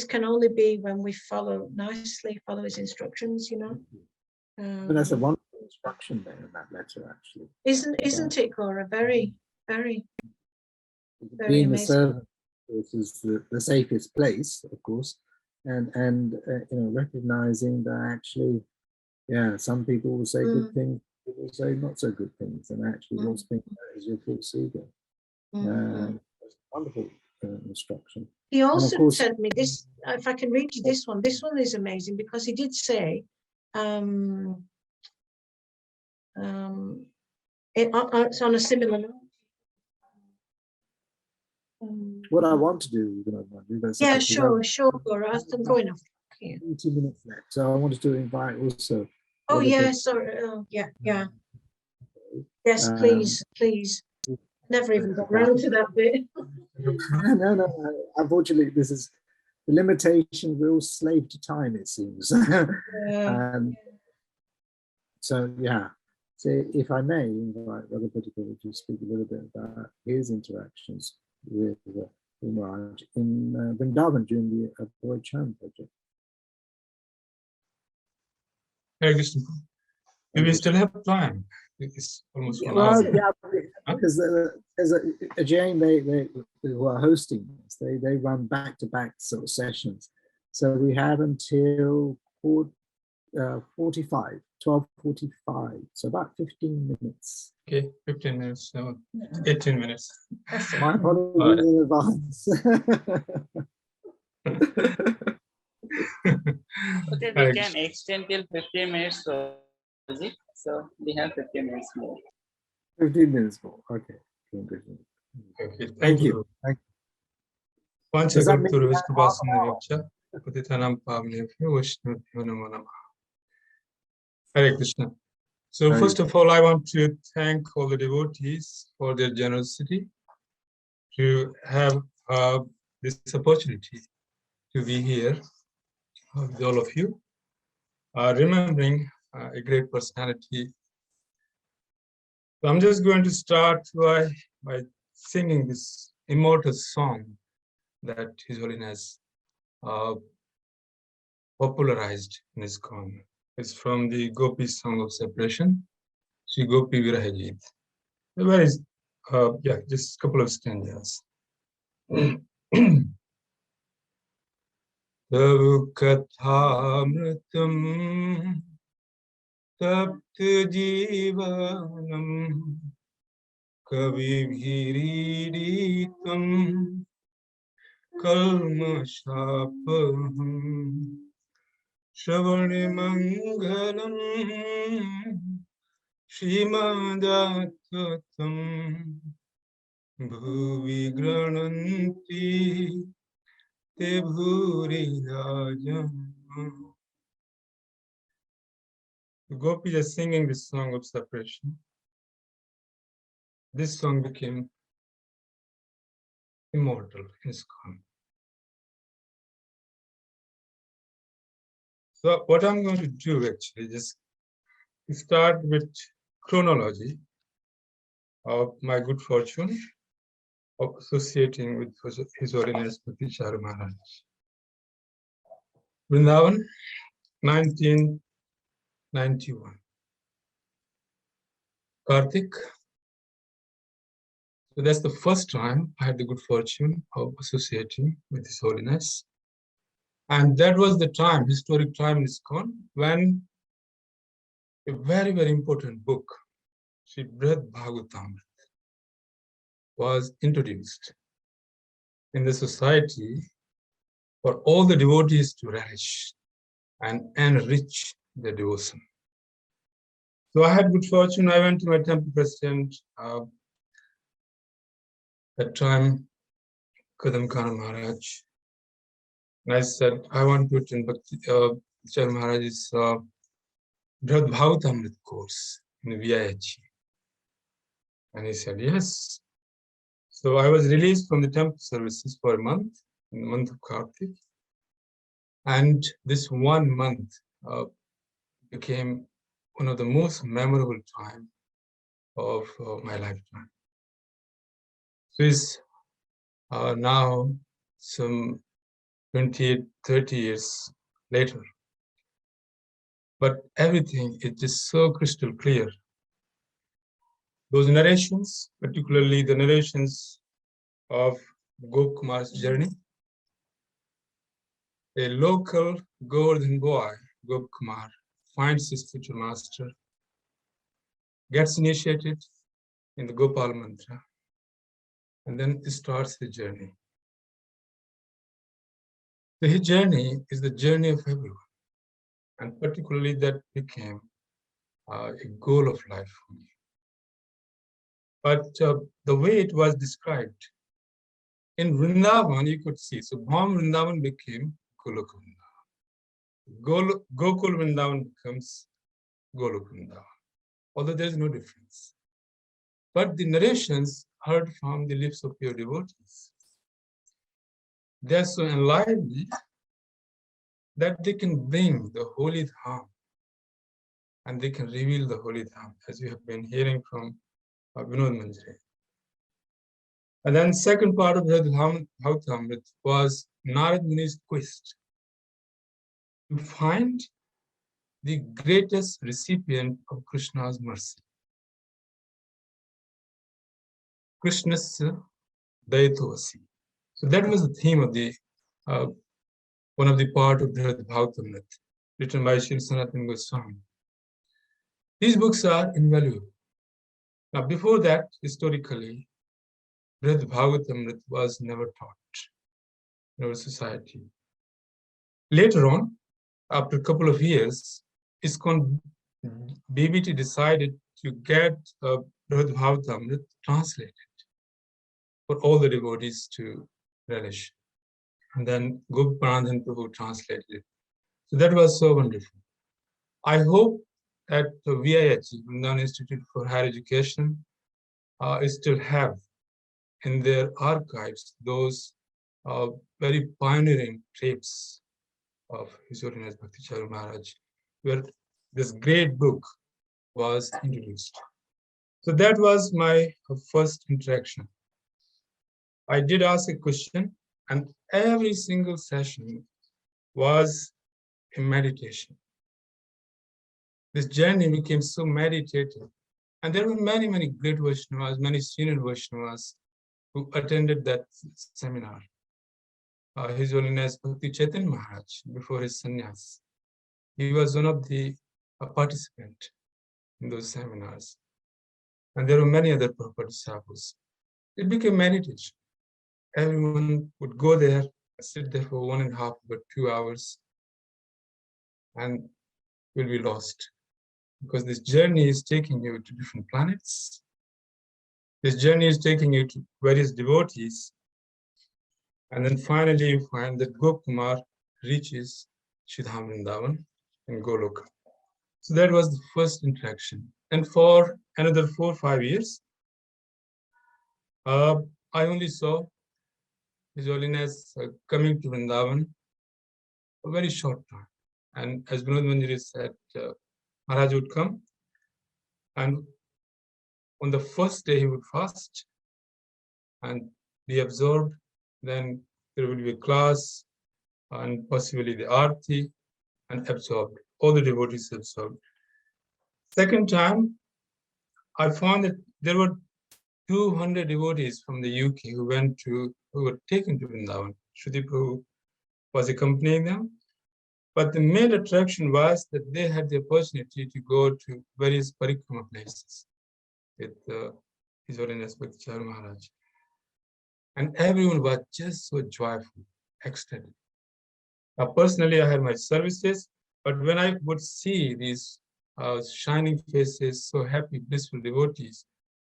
B: can only be when we follow his instructions,
A: But that's a wonderful instruction there in that letter, actually.
B: Isn't it, Cora? Very, very, very
A: being
B: amazing.
A: the servant is the safest place, of course, and recognizing that actually, some people will say good things, people will say not so good things, and actually what's being is your false ego. It's a wonderful instruction.
B: He also sent me this, if I can read you this one. This one is amazing, because he did say, it's on a similar note.
A: What I want to do,
B: sure, Gora. I'm going off here.
A: 20 minutes left, so I wanted to invite also.
B: Oh yeah, sorry. Yeah. Yes, please. Never even got around to that bit.
A: No. Unfortunately, this is the limitation. We're all slave to time, it seems. So if I may invite Raghupati to speak a little bit about his interactions with Maharaj in Vrindavan during the Abhay Charan project.
C: Hare Krishna. Do we still have time? It's almost 1 hour.
A: Because there's a Jain, they who are hosting this, they run back-to-back sort of sessions. So we have until 12:45, so about 15 minutes.
C: Okay, 15 minutes, so 18 minutes.
A: My apologies in advance.
D: Okay, we can extend till 15 minutes. So we have 15 minutes more.
A: 15 minutes more. Okay.
C: Okay, thank you.
A: Thank you.
C: Hare Krishna. So first of all, I want to thank all the devotees for their generosity to have this opportunity to be here with all of you, remembering a great personality. So I'm just going to start by singing this immortal song that His Holiness popularized in his ISKCON. It's from the Gopi Song of Separation, Shri Gopi Virahajit. Where is, just a couple of stanzas. Tav kathamritam tapt jivanam kavibhiriditam kalmashapaham Shravani Mangalam Shrimadattatam Bhuvi Grananti Te Bhuri Rajam. The Gopis are singing this song of separation. This song became immortal in ISKCON. So what I'm going to do actually just start with chronology of my good fortune of associating with His Holiness Bhakti Charu Maharaj. Vrindavan, 1991. Kartik. So that's the first time I had the good fortune of associating with His Holiness. And that was the time, historic time in ISKCON, when a very, very important book Sri Brihad Bhagavatamrita was introduced in the society for all the devotees to relish and enrich their devotion. So I had good fortune. I went to my temple president that time, Kadam Khan Maharaj. And I said, I want to attend Bhakti Charu Maharaj's Brihad Bhagavatamrita course in VIH. And he said, yes. So I was released from the temple services for a month, in the month of Kartik. And this 1 month became one of the most memorable time of my lifetime. So it's now some 28, 30 years later. But everything is just so crystal clear. Those narrations, particularly the narrations of Gokumar's journey, a local Govardhan boy, Gokumar, finds his future master, gets initiated in the Gopal mantra, and then starts his journey. So his journey is the journey of everyone, and particularly that became a goal of life for me. But the way it was described, in Vrindavan you could see, so Bham Vrindavan became Golok Vrindavan. Gokul Vrindavan becomes Golok Vrindavan, although there is no difference. But the narrations heard from the lips of pure devotees, they are so enlivened that they can bring the holy dham and they can reveal the holy dham, as we have been hearing from Vinod Manjari. And then second part of the Bhagavatamrita was Narad Muni's quest to find the greatest recipient of Krishna's mercy. Krishnasya Dayatovasi. So that was the theme of the one of the part of the Bhagavatamrita, written by Srila Sanatana Goswami. These books are invaluable. Now, before that, historically, Brihad Bhagavatamrita was never taught in our society. Later on, after a couple of years, ISKCON BBT decided to get Brihad Bhagavatamrita translated for all the devotees to relish. And then Gopanandhan Prabhu translated it. So that was so wonderful. I hope that the VIH, Vrindavan Institute for Higher Education, still have in their archives those very pioneering tapes of His Holiness Bhakti Charu Maharaj, where this great book was introduced. So that was my first interaction. I did ask a question, and every single session was a meditation. This journey became so meditative. And there were many, many great Vaishnavas, many senior Vaishnavas who attended that seminar. His Holiness Bhakti Chaitanya Maharaj, before his sannyas, he was one of the participants in those seminars. And there were many other Prabhupada disciples. It became meditation. Everyone would go there, sit there for 1.5 or 2 hours, and will be lost. Because this journey is taking you to different planets. This journey is taking you to various devotees. And then finally you find that Gokumar reaches Shridham Vrindavan in Goloka. So that was the first interaction. And for another 4 or 5 years, I only saw His Holiness coming to Vrindavan a very short time. And as Vinod Manjari said, Maharaj would come, and on the first day he would fast and be absorbed. Then there will be a class and possibly the arti, and absorbed. All the devotees absorbed. Second time, I found that there were 200 devotees from the UK who were taken to Vrindavan. Shruti Prabhu was accompanying them. But the main attraction was that they had the opportunity to go to various parikrama places. with His Holiness Bhakti Charu Maharaj. And everyone was just so joyful, ecstatic. Now, personally, I had my services, but when I would see these shining faces, so happy, blissful devotees,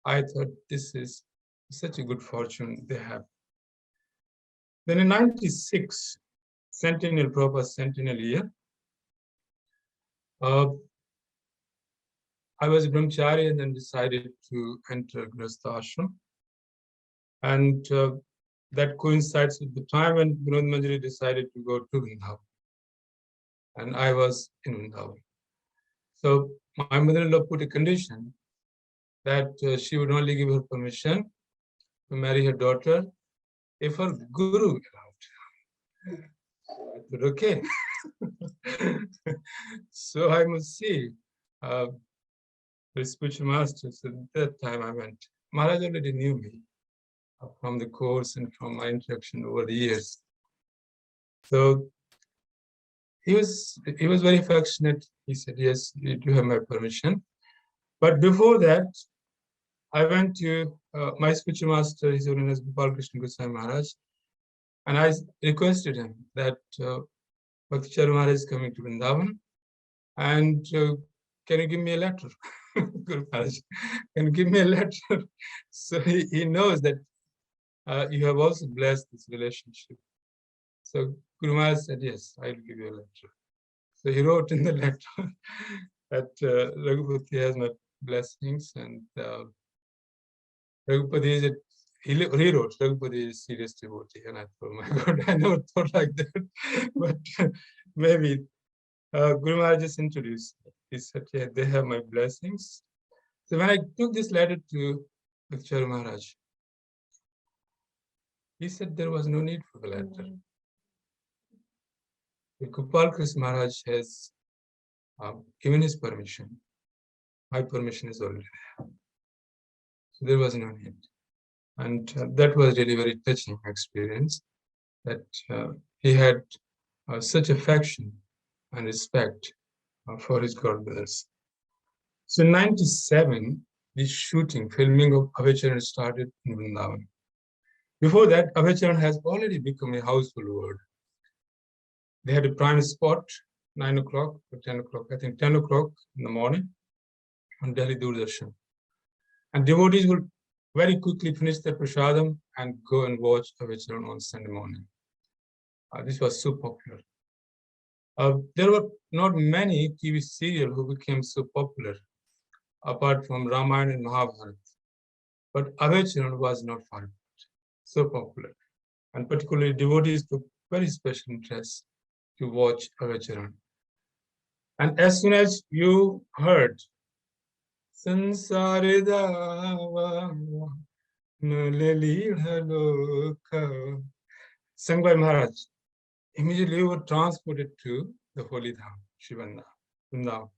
C: I thought this is such a good fortune they have. Then in 96, centennial, Prabhupada centennial year, I was a brahmachari and then decided to enter Grihastha ashram. And that coincides with the time when Vinod Manjari decided to go to Vrindavan. And I was in Vrindavan. So my mother-in-law put a condition that she would only give her permission to marry her daughter if her guru allowed. I said, okay. So I must see the spiritual master. So at that time I went. Maharaj already knew me from the course and from my interaction over the years. So he was very affectionate. He said, yes, you do have my permission. But before that, I went to my spiritual master, His Holiness Balakrishna Goswami Maharaj, and I requested him that Bhakti Charu Maharaj is coming to Vrindavan, and can you give me a letter? Guru Maharaj, can you give me a letter? So he knows that you have also blessed this relationship. So Guru Maharaj said, yes, I'll give you a letter. So he wrote in the letter that Raghupati has my blessings, and Raghupati he wrote, Raghupati is a serious devotee. And I thought, oh my God, I never thought like that. But maybe Guru Maharaj just introduced me. He said, yeah, they have my blessings. So when I took this letter to Bhakti Charu Maharaj, he said there was no need for the letter. Gopal Krishna Maharaj has given his permission. My permission is already there. So there was no need. And that was really very touching experience, that he had such affection and respect for his God brothers. So in 97, the filming of Abhay Charan started in Vrindavan. Before that, Abhay Charan has already become a household word. They had a prime spot, 9 o'clock or 10 o'clock, I think 10 o'clock in the morning on Delhi Doordarshan. And devotees would very quickly finish their prasadam and go and watch Abhay Charan on Sunday morning. This was so popular. There were not many TV serials who became so popular, apart from Ramayana and Mahabharata. But Abhay Charan was not far apart, so popular. And particularly devotees took very special interest to watch Abhay Charan. And as soon as you heard Sansaridava Nalilhaloka, sung by Maharaj, immediately you were transported to the holy Dham, Vrindavan.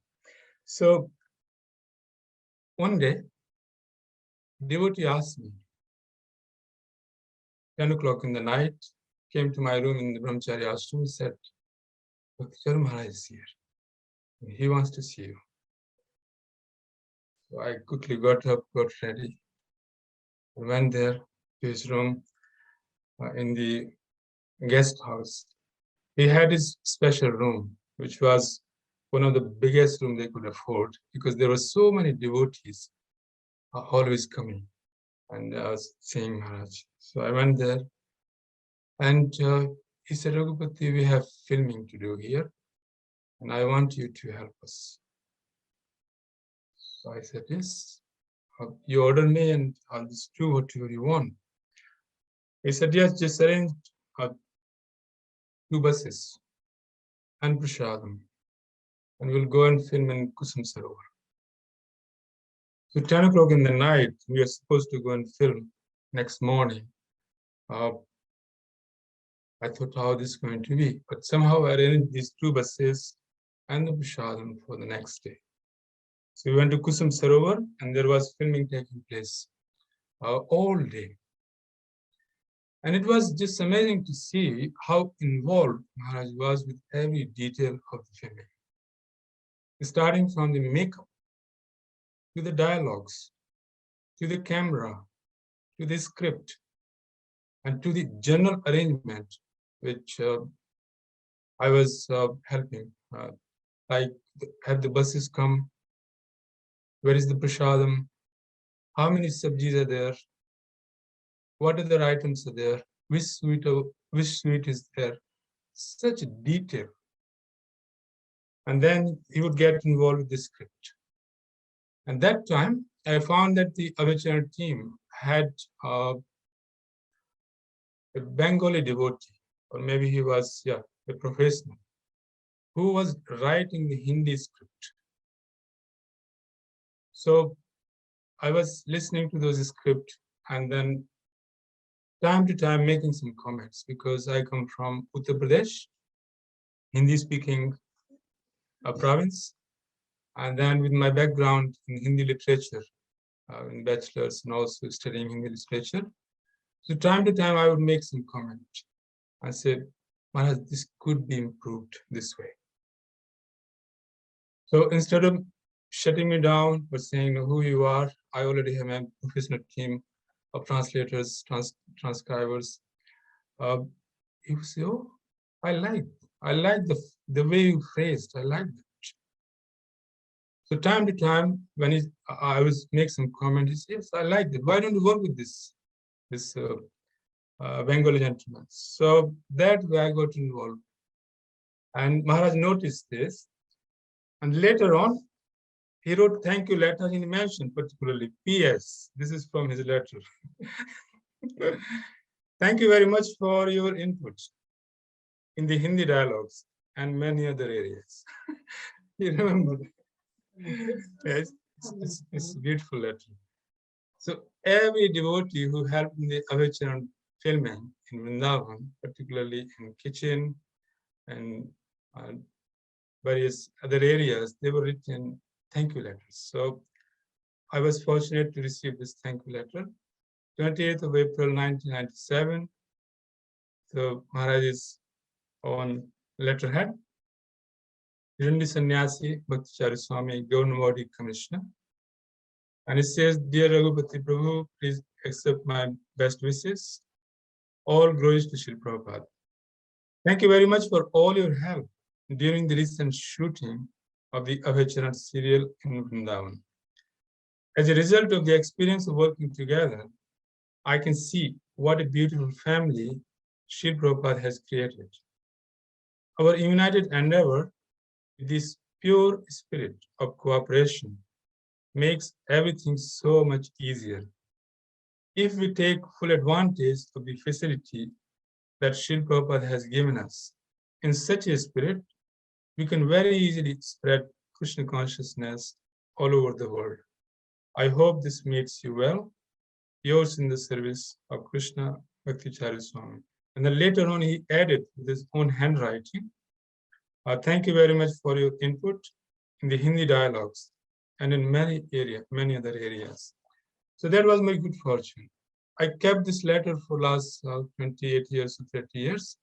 C: So one day, devotee asked me, 10 o'clock in the night, came to my room in the Brahmachari ashram and said, Bhakti Charu Maharaj is here. He wants to see you. So I quickly got up, got ready, and went there to his room in the guest house. He had his special room, which was one of the biggest rooms they could afford, because there were so many devotees always coming and seeing Maharaj. So I went there, and he said, Raghupati, we have filming to do here, and I want you to help us. So I said, yes, you order me and I'll just do whatever you want. He said, yes, just arrange 2 buses and prasadam, and we'll go and film in Kusum Sarovar. So 10 o'clock in the night, we are supposed to go and film next morning. I thought how this is going to be, but somehow I arranged these 2 buses and the prasadam for the next day. So we went to Kusum Sarovar, and there was filming taking place all day. And it was just amazing to see how involved Maharaj was with every detail of the filming. Starting from the makeup to the dialogues to the camera, to the script, and to the general arrangement, which I was helping. Like, have the buses come? Where is the prasadam? How many sabjis are there? What other items are there? Which sweet is there? Such detail. And then he would get involved with the script. And that time, I found that the Abhay Charan team had a Bengali devotee, or maybe he was, a professional, who was writing the Hindi script. So I was listening to those scripts and then time to time making some comments, because I come from Uttar Pradesh, Hindi speaking province. And then with my background in Hindi literature, in bachelor's and also studying Hindi literature, so time to time I would make some comment. I said, Maharaj, this could be improved this way. So instead of shutting me down or saying who you are, I already have a professional team of translators, transcribers. He would say, oh, I like the way you phrased, I like that. So time to time, when I was make some comment, he says, yes, I like that. Why don't you work with this Bengali gentleman? So that way I got involved. And Maharaj noticed this. And later on, he wrote thank you letter, and he mentioned particularly PS. This is from his letter. Thank you very much for your input in the Hindi dialogues and many other areas. You remember? Yes, it's a beautiful letter. So every devotee who helped in the Abhay Charan filming in Vrindavan, particularly in kitchen and various other areas, they were written thank you letters. So I was fortunate to receive this thank you letter. 28th of April 1997. So Maharaj is on letterhead. Rindi Sannyasi, Bhakti Charu Swami, Government Commissioner. And it says, Dear Raghupati Prabhu, please accept my best wishes. All glories to Srila Prabhupada. Thank you very much for all your help during the recent shooting of the Abhay Charan serial in Vrindavan. As a result of the experience of working together, I can see what a beautiful family Srila Prabhupada has created. Our united endeavor, this pure spirit of cooperation, makes everything so much easier. If we take full advantage of the facility that Srila Prabhupada has given us, in such a spirit, we can very easily spread Krishna consciousness all over the world. I hope this makes you well. Yours in the service of Krishna, Bhakti Charu Swami. And then later on, he added with his own handwriting, thank you very much for your input in the Hindi dialogues and in many other areas. So that was my good fortune. I kept this letter for last 28 years or 30 years.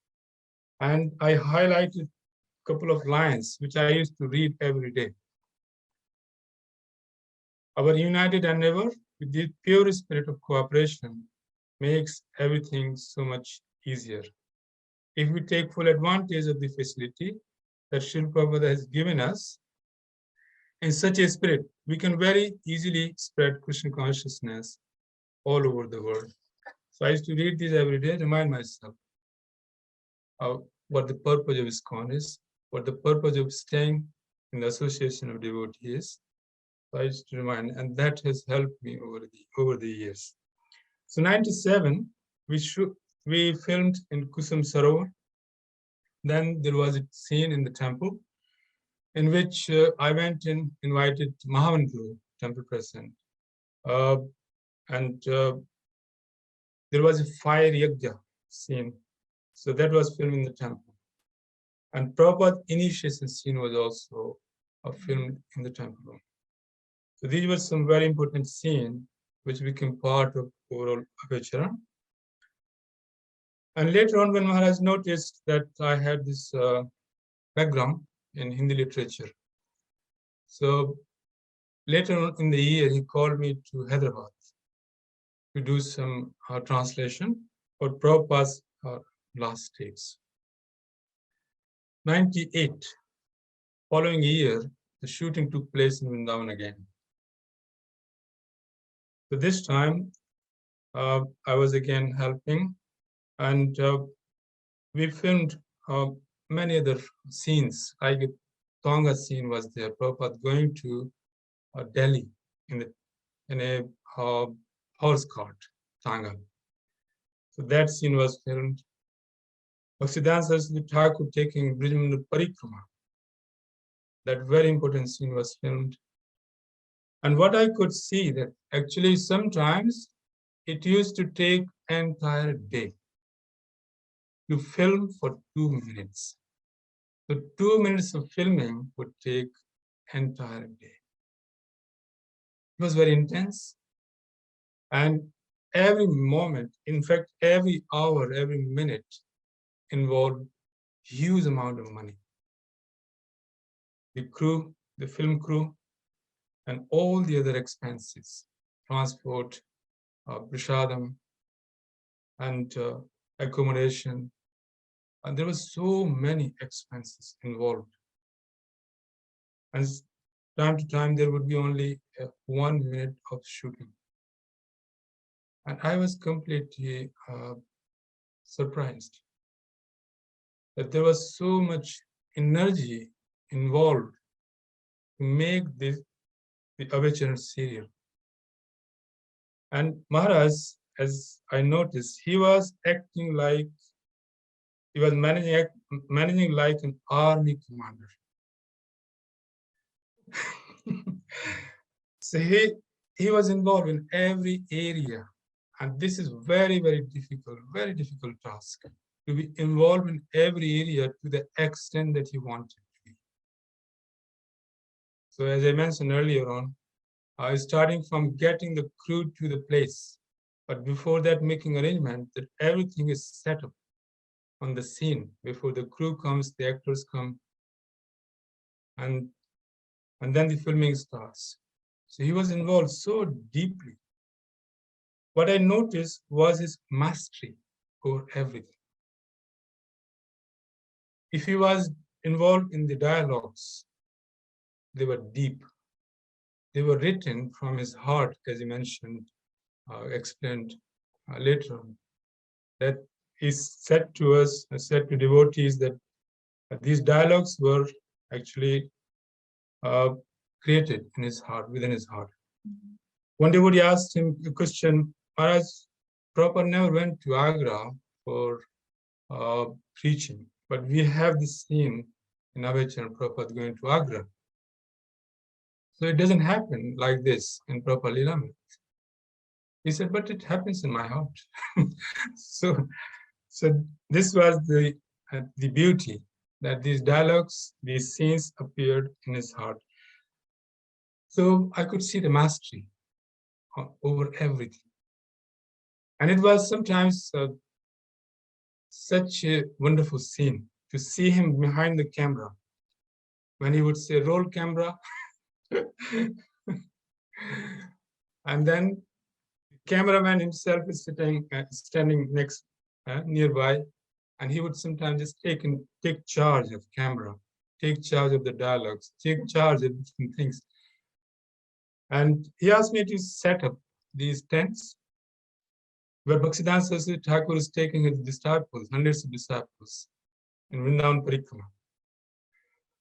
C: And I highlighted a couple of lines, which I used to read every day. Our united endeavor with the pure spirit of cooperation makes everything so much easier. If we take full advantage of the facility that Srila Prabhupada has given us, in such a spirit, we can very easily spread Krishna consciousness all over the world. So I used to read this every day, remind myself of what the purpose of ISKCON is, what the purpose of staying in the association of devotees. So I used to remind, and that has helped me over the years. So 97, we filmed in Kusum Sarovar. Then there was a scene in the temple in which I went and invited Mahamantu, temple president. And there was a fire yajna scene. So that was filmed in the temple. And Prabhupada initiation scene was also filmed in the temple. So these were some very important scenes which became part of overall Abhay Charan. And later on, when Maharaj noticed that I had this background in Hindi literature, so later on in the year, he called me to Hyderabad to do some translation for Prabhupada's last days. 98, following year, the shooting took place in Vrindavan again. So this time, I was again helping, and we filmed many other scenes. Like a Tonga scene was there. Prabhupada going to Delhi in a horse cart, Tonga. So that scene was filmed. Bhaktivedanta Saraswati Thakur taking Brijmanda Parikrama. That very important scene was filmed. And what I could see that actually sometimes it used to take an entire day to film for 2 minutes. So 2 minutes of filming would take an entire day. It was very intense. And every moment, in fact, every hour, every minute involved huge amount of money. The crew, the film crew, and all the other expenses, transport, prashadam, and accommodation. And there were so many expenses involved. And time to time, there would be only 1 minute of shooting. And I was completely surprised that there was so much energy involved to make the Abhay Charan serial. And Maharaj, as I noticed, he was acting like, he was managing like an army commander. So he was involved in every area. And this is very, very difficult task, to be involved in every area to the extent that he wanted to be. So as I mentioned earlier on, starting from getting the crew to the place, but before that making arrangement that everything is set up on the scene. Before the crew comes, the actors come, and then the filming starts. So he was involved so deeply. What I noticed was his mastery over everything. If he was involved in the dialogues, they were deep. They were written from his heart, as he mentioned, explained later on. That he said to us, said to devotees that these dialogues were actually created in his heart, within his heart. One devotee asked him a question, Maharaj, Prabhupada never went to Agra for preaching, but we have this scene in Abhay Charan, Prabhupada going to Agra. So it doesn't happen like this in Prabhupada Leela. He said, but it happens in my heart. So this was the beauty, that these dialogues, these scenes appeared in his heart. So I could see the mastery over everything. And it was sometimes such a wonderful scene to see him behind the camera. When he would say, roll camera. And then the cameraman himself is standing next, nearby. And he would sometimes just take charge of camera, take charge of the dialogues, take charge of different things. And he asked me to set up these tents where Bhaktivedanta Saraswati Thakur is taking his disciples, hundreds of disciples, in Vrindavan Parikrama.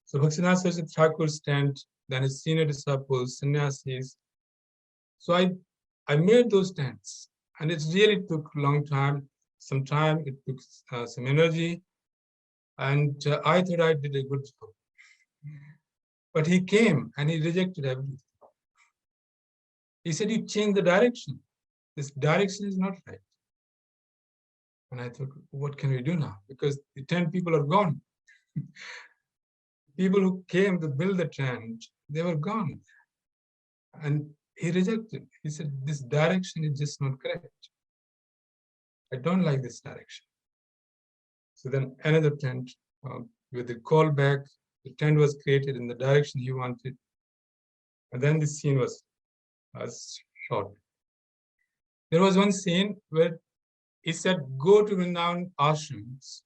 C: So Bhaktivedanta Saraswati Thakur's tent, then his senior disciples, sannyasis. So I made those tents, and it really took a long time. Some time, it took some energy, and I thought I did a good job. But he came and he rejected everything. He said, you changed the direction. This direction is not right. And I thought, what can we do now? Because the 10 people are gone. People who came to build the tent, they were gone. And he rejected. He said, this direction is just not correct. I don't like this direction. So then another tent with the callback, the tent was created in the direction he wanted. And then the scene was shot. There was one scene where he said, go to Vrindavan ashrams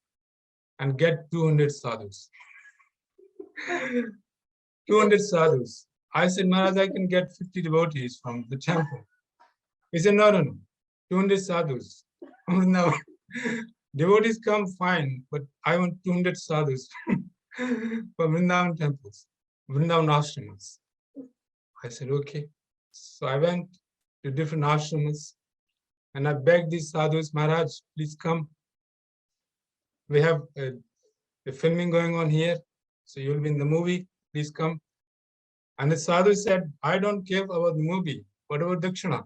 C: and get 200 sadhus. 200 sadhus. I said, Maharaj, I can get 50 devotees from the temple. He said, no, no, no. 200 sadhus. Now, devotees come fine, but I want 200 sadhus from Vrindavan temples, Vrindavan ashrams. I said, okay. So I went to different ashrams and I begged these sadhus, Maharaj, please come. We have a filming going on here, so you'll be in the movie, please come. And the sadhu said, I don't care about the movie. What about Dakshina?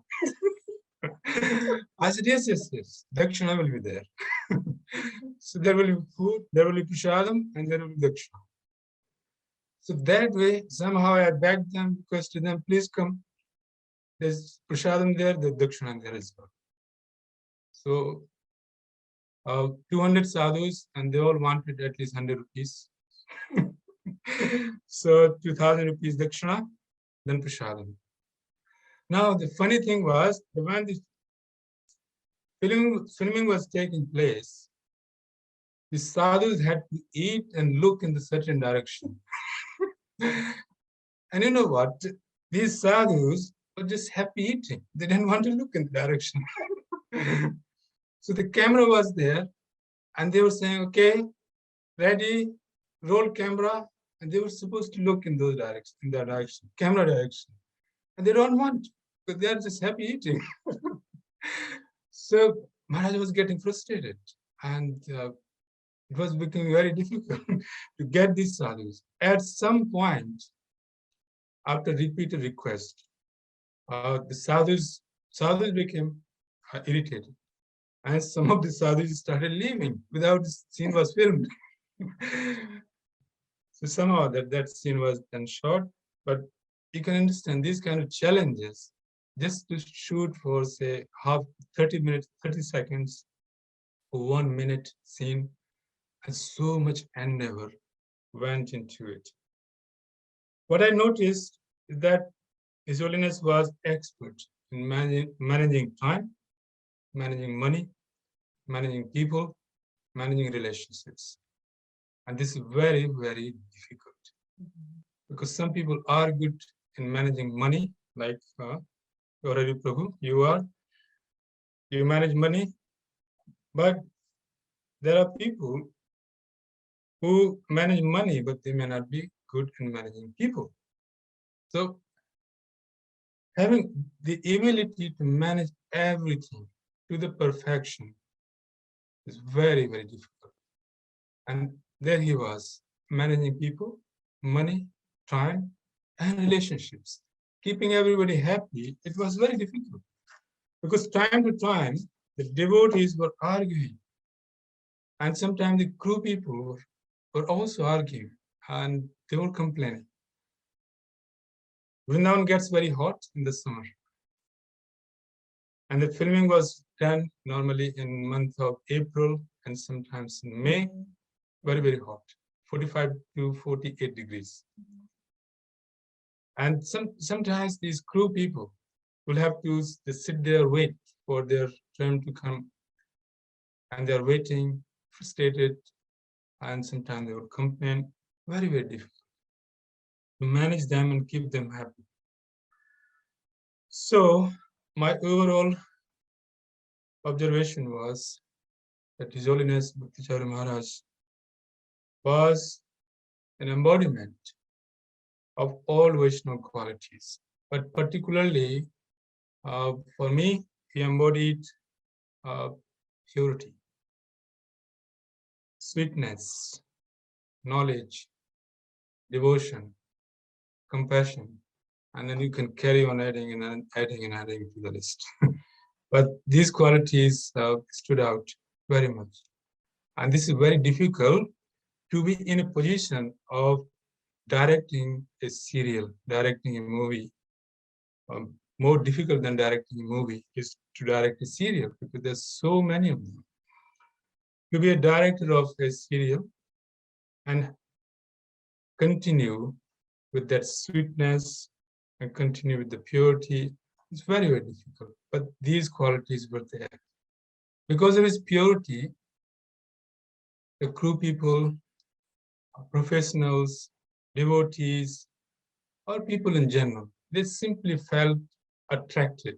C: I said, yes, yes, yes. Dakshina will be there. So there will be food, there will be prasadam, and there will be Dakshina. So that way, somehow I begged them, requested them, please come. There's prasadam there, there's Dakshina there as well. So 200 sadhus, and they all wanted at least 100 rupees. So 2,000 rupees Dakshina, then prasadam. Now the funny thing was, when the filming was taking place, the sadhus had to eat and look in the certain direction. And you know what? These sadhus were just happy eating. They didn't want to look in the direction. So the camera was there, and they were saying, okay, ready, roll camera, and they were supposed to look in those directions, in that direction, camera direction. And they don't want, because they are just happy eating. So Maharaj was getting frustrated, and it was becoming very difficult to get these sadhus. At some point, after repeated request, the sadhus became irritated, and some of the sadhus started leaving without the scene was filmed. So somehow that scene was then shot, but you can understand these kind of challenges. Just to shoot for say 30 minutes, 30 seconds, or 1 minute scene, and so much endeavor went into it. What I noticed is that His Holiness was expert in managing time, managing money, managing people, managing relationships. And this is very, very difficult. Because some people are good in managing money, like Prabhu, you manage money, but there are people who manage money, but they may not be good in managing people. So having the ability to manage everything to the perfection is very, very difficult. And there he was, managing people, money, time, and relationships. Keeping everybody happy, it was very difficult. Because time to time, the devotees were arguing. And sometimes the crew people were also arguing, and they were complaining. Vrindavan gets very hot in the summer. And the filming was done normally in month of April and sometimes in May. Very, very hot, 45 to 48 degrees. And sometimes these crew people will have to sit there, wait for their turn to come. And they're waiting, frustrated, and sometimes they will complain. Very, very difficult to manage them and keep them happy. So my overall observation was that His Holiness Bhakti Charu Maharaj was an embodiment of all Vaishnava qualities, but particularly for me, he embodied purity, sweetness, knowledge, devotion, compassion, and then you can carry on adding and adding to the list. But these qualities stood out very much. And this is very difficult to be in a position of directing a serial, directing a movie. More difficult than directing a movie is to direct a serial, because there's so many of them. To be a director of a serial and continue with that sweetness and continue with the purity It's very, very difficult. But these qualities were there. Because of his purity, the crew people, professionals, devotees, or people in general, they simply felt attracted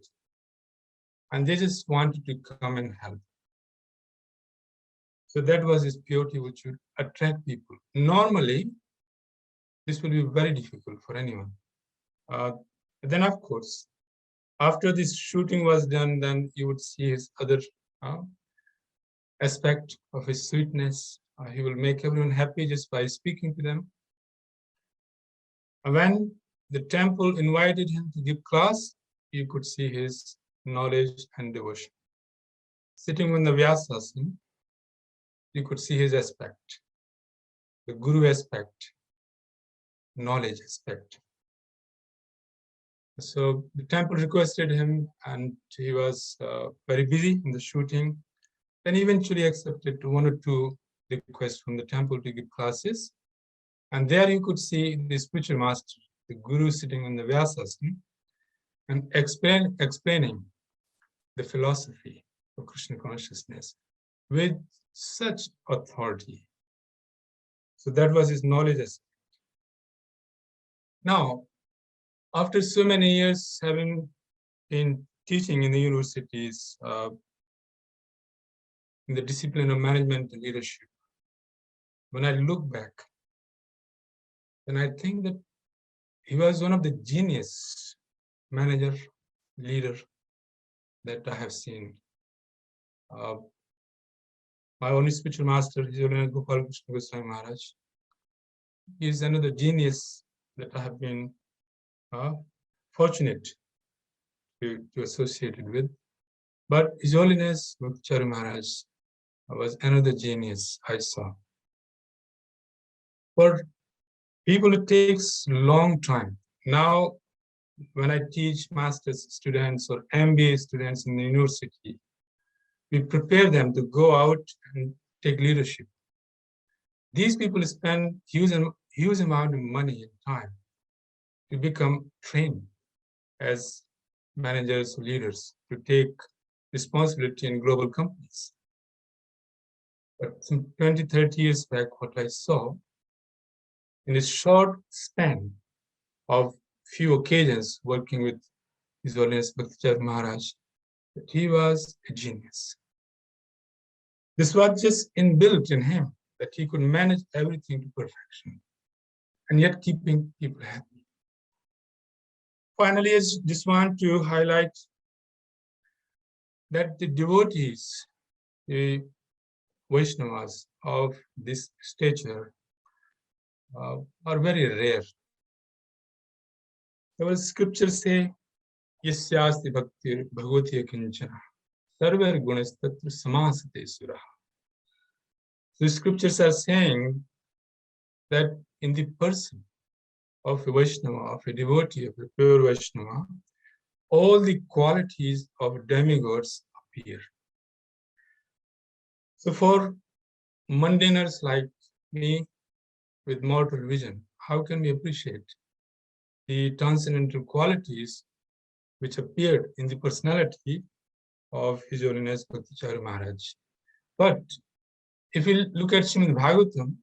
C: and they just wanted to come and help. So that was his purity, which would attract people. Normally, this will be very difficult for anyone. Then, of course, after this shooting was done, then you would see his other aspect of his sweetness. He will make everyone happy just by speaking to them. When the temple invited him to give class, you could see his knowledge and devotion. Sitting on the Vyasasana, you could see his aspect, the Guru aspect, knowledge aspect. So the temple requested him, and he was very busy in the shooting. Then eventually accepted 1 or 2 requests from the temple to give classes. And there you could see the spiritual master, the Guru, sitting on the Vyasasana and explaining the philosophy of Krishna consciousness with such authority. So that was his knowledge aspect. Now, after so many years having been teaching in the universities, in the discipline of management and leadership, when I look back, then I think that he was one of the genius manager, leader that I have seen. My only spiritual master, His Holiness Raghupati Swami Maharaj, he is another genius that I have been fortunate to associate with. But His Holiness Bhakti Charu Maharaj was another genius I saw. For people, it takes a long time. Now, when I teach master's students or MBA students in the university, we prepare them to go out and take leadership. These people spend huge amount of money and time to become trained as managers or leaders to take responsibility in global companies. But some 20, 30 years back, what I saw in a short span of few occasions working with His Holiness Bhakti Charu Maharaj, that he was a genius. This was just inbuilt in him, that he could manage everything to perfection and yet keeping people happy. Finally, I just want to highlight that the devotees, the Vaishnavas of this stature are very rare. There was scripture say, Yasyasti bhakti bhagavati kinchana sarvar gunas tatra samasate suraha. The scriptures are saying that in the person of a Vaishnava, of a devotee, of a pure Vaishnava, all the qualities of demigods appear. So for mundaners like me with mortal vision, how can we appreciate the transcendental qualities which appeared in the personality of His Holiness Bhakti Charu Maharaj? But if we look at Srimad Bhagavatam,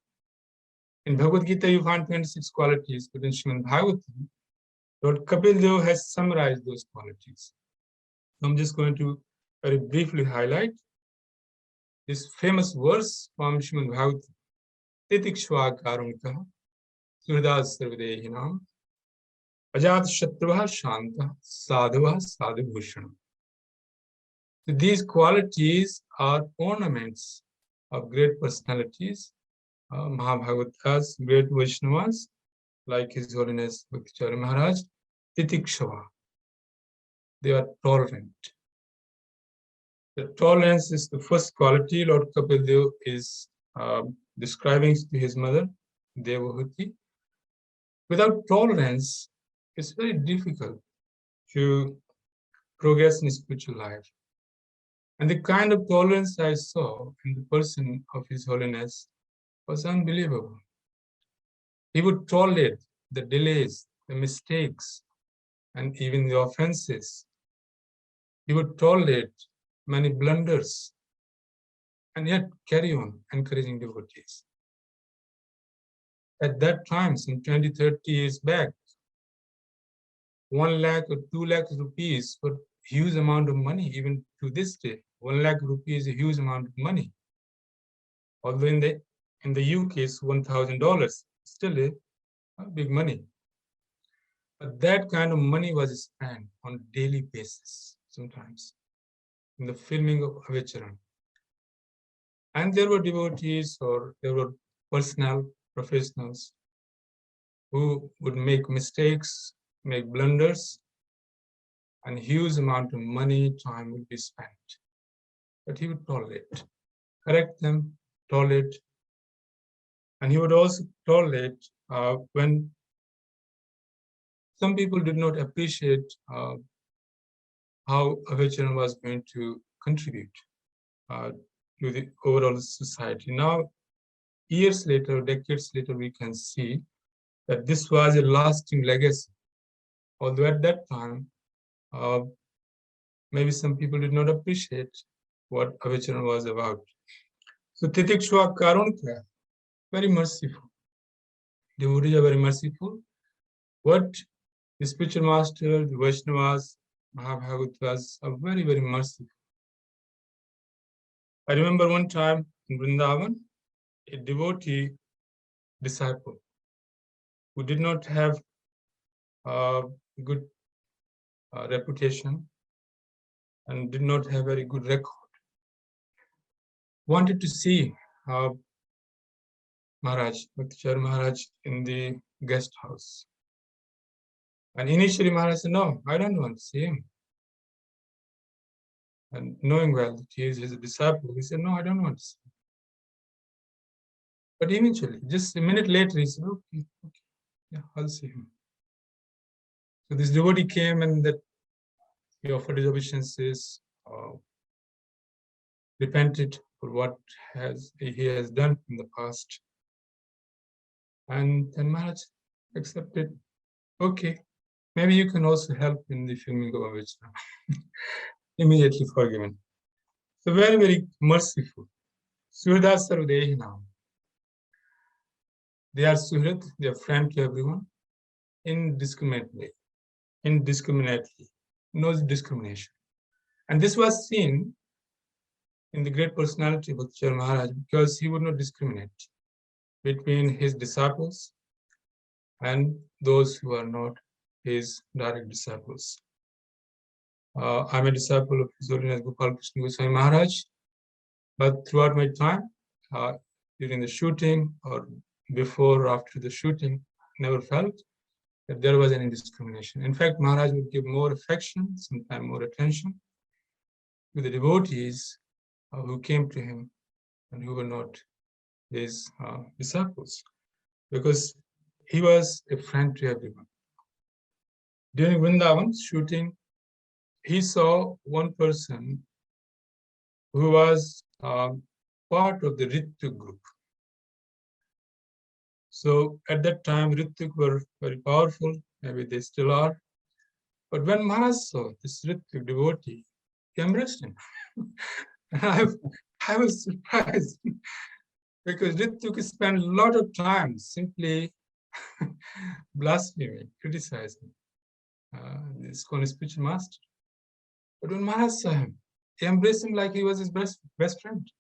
C: in Bhagavad Gita you find 26 qualities, but in Srimad Bhagavatam, Lord Kapil Dev has summarized those qualities. So I'm just going to very briefly highlight this famous verse from Srimad Bhagavatam. Titikshva karunka surdas sarvadehinam ajat shatruha shanta sadhava sadhubhushanam. So these qualities are ornaments of great personalities, Mahabhagavatas, great Vaishnavas, like His Holiness Bhakti Charu Maharaj. Titikshava, they are tolerant. The tolerance is the first quality Lord Kapil Dev is describing to his mother, Devahuti. Without tolerance, it's very difficult to progress in spiritual life. And the kind of tolerance I saw in the person of His Holiness was unbelievable. He would tolerate the delays, the mistakes, and even the offenses He would tolerate many blunders and yet carry on encouraging devotees. At that time, some 20, 30 years back, 1 lakh or 2 lakh rupees were huge amount of money. Even to this day, 1 lakh rupees is a huge amount of money. Although in the UK it's $1,000, still a big money. But that kind of money was spent on a daily basis, sometimes, in the filming of Abhay Charan. And there were devotees or there were personnel, professionals who would make mistakes, make blunders, and huge amount of money, time would be spent. But he would tolerate, correct them, tolerate, and he would also tolerate when some people did not appreciate how Abhay Charan was going to contribute to the overall society. Now, years later, decades later, we can see that this was a lasting legacy. Although at that time, maybe some people did not appreciate what Abhay Charan was about. So Titikshwa Karunka, very merciful. Devotees are very merciful. What the spiritual master, the Vaishnavas, Mahabhagavatas are very, very merciful. I remember one time in Vrindavan, a devotee disciple who did not have a good reputation and did not have very good record, wanted to see Maharaj, Bhakti Charu Maharaj in the guest house. And initially Maharaj said, no, I don't want to see him. And knowing well that he is his disciple, he said, no, I don't want to see him. But eventually, just a minute later, he said, okay, yeah, I'll see him. So this devotee came and that he offered his obeisances, repented for what he has done in the past. And then Maharaj accepted, okay, maybe you can also help in the filming of Abhay Charan. Immediately forgiven. So very, very merciful. Surdas Sarvadehinam. They are Suhrit, they are friend to everyone, indiscriminately, no discrimination. And this was seen in the great personality of Bhakti Charu Maharaj because he would not discriminate between his disciples and those who are not his direct disciples. I'm a disciple of His Holiness Gopal Krishna Goswami Maharaj, but throughout my time, during the shooting or before or after the shooting, never felt that there was any discrimination. In fact, Maharaj would give more affection, sometimes more attention to the devotees who came to him and who were not his disciples, because he was a friend to everyone. During Vrindavan's shooting, he saw one person who was part of the Rituk group. So at that time, Rituk were very powerful, maybe they still are. But when Maharaj saw this Rituk devotee, he embraced him. And I was surprised because Rituk spent a lot of time simply blaspheming, criticizing this spiritual master. But when Maharaj saw him, he embraced him like he was his best friend.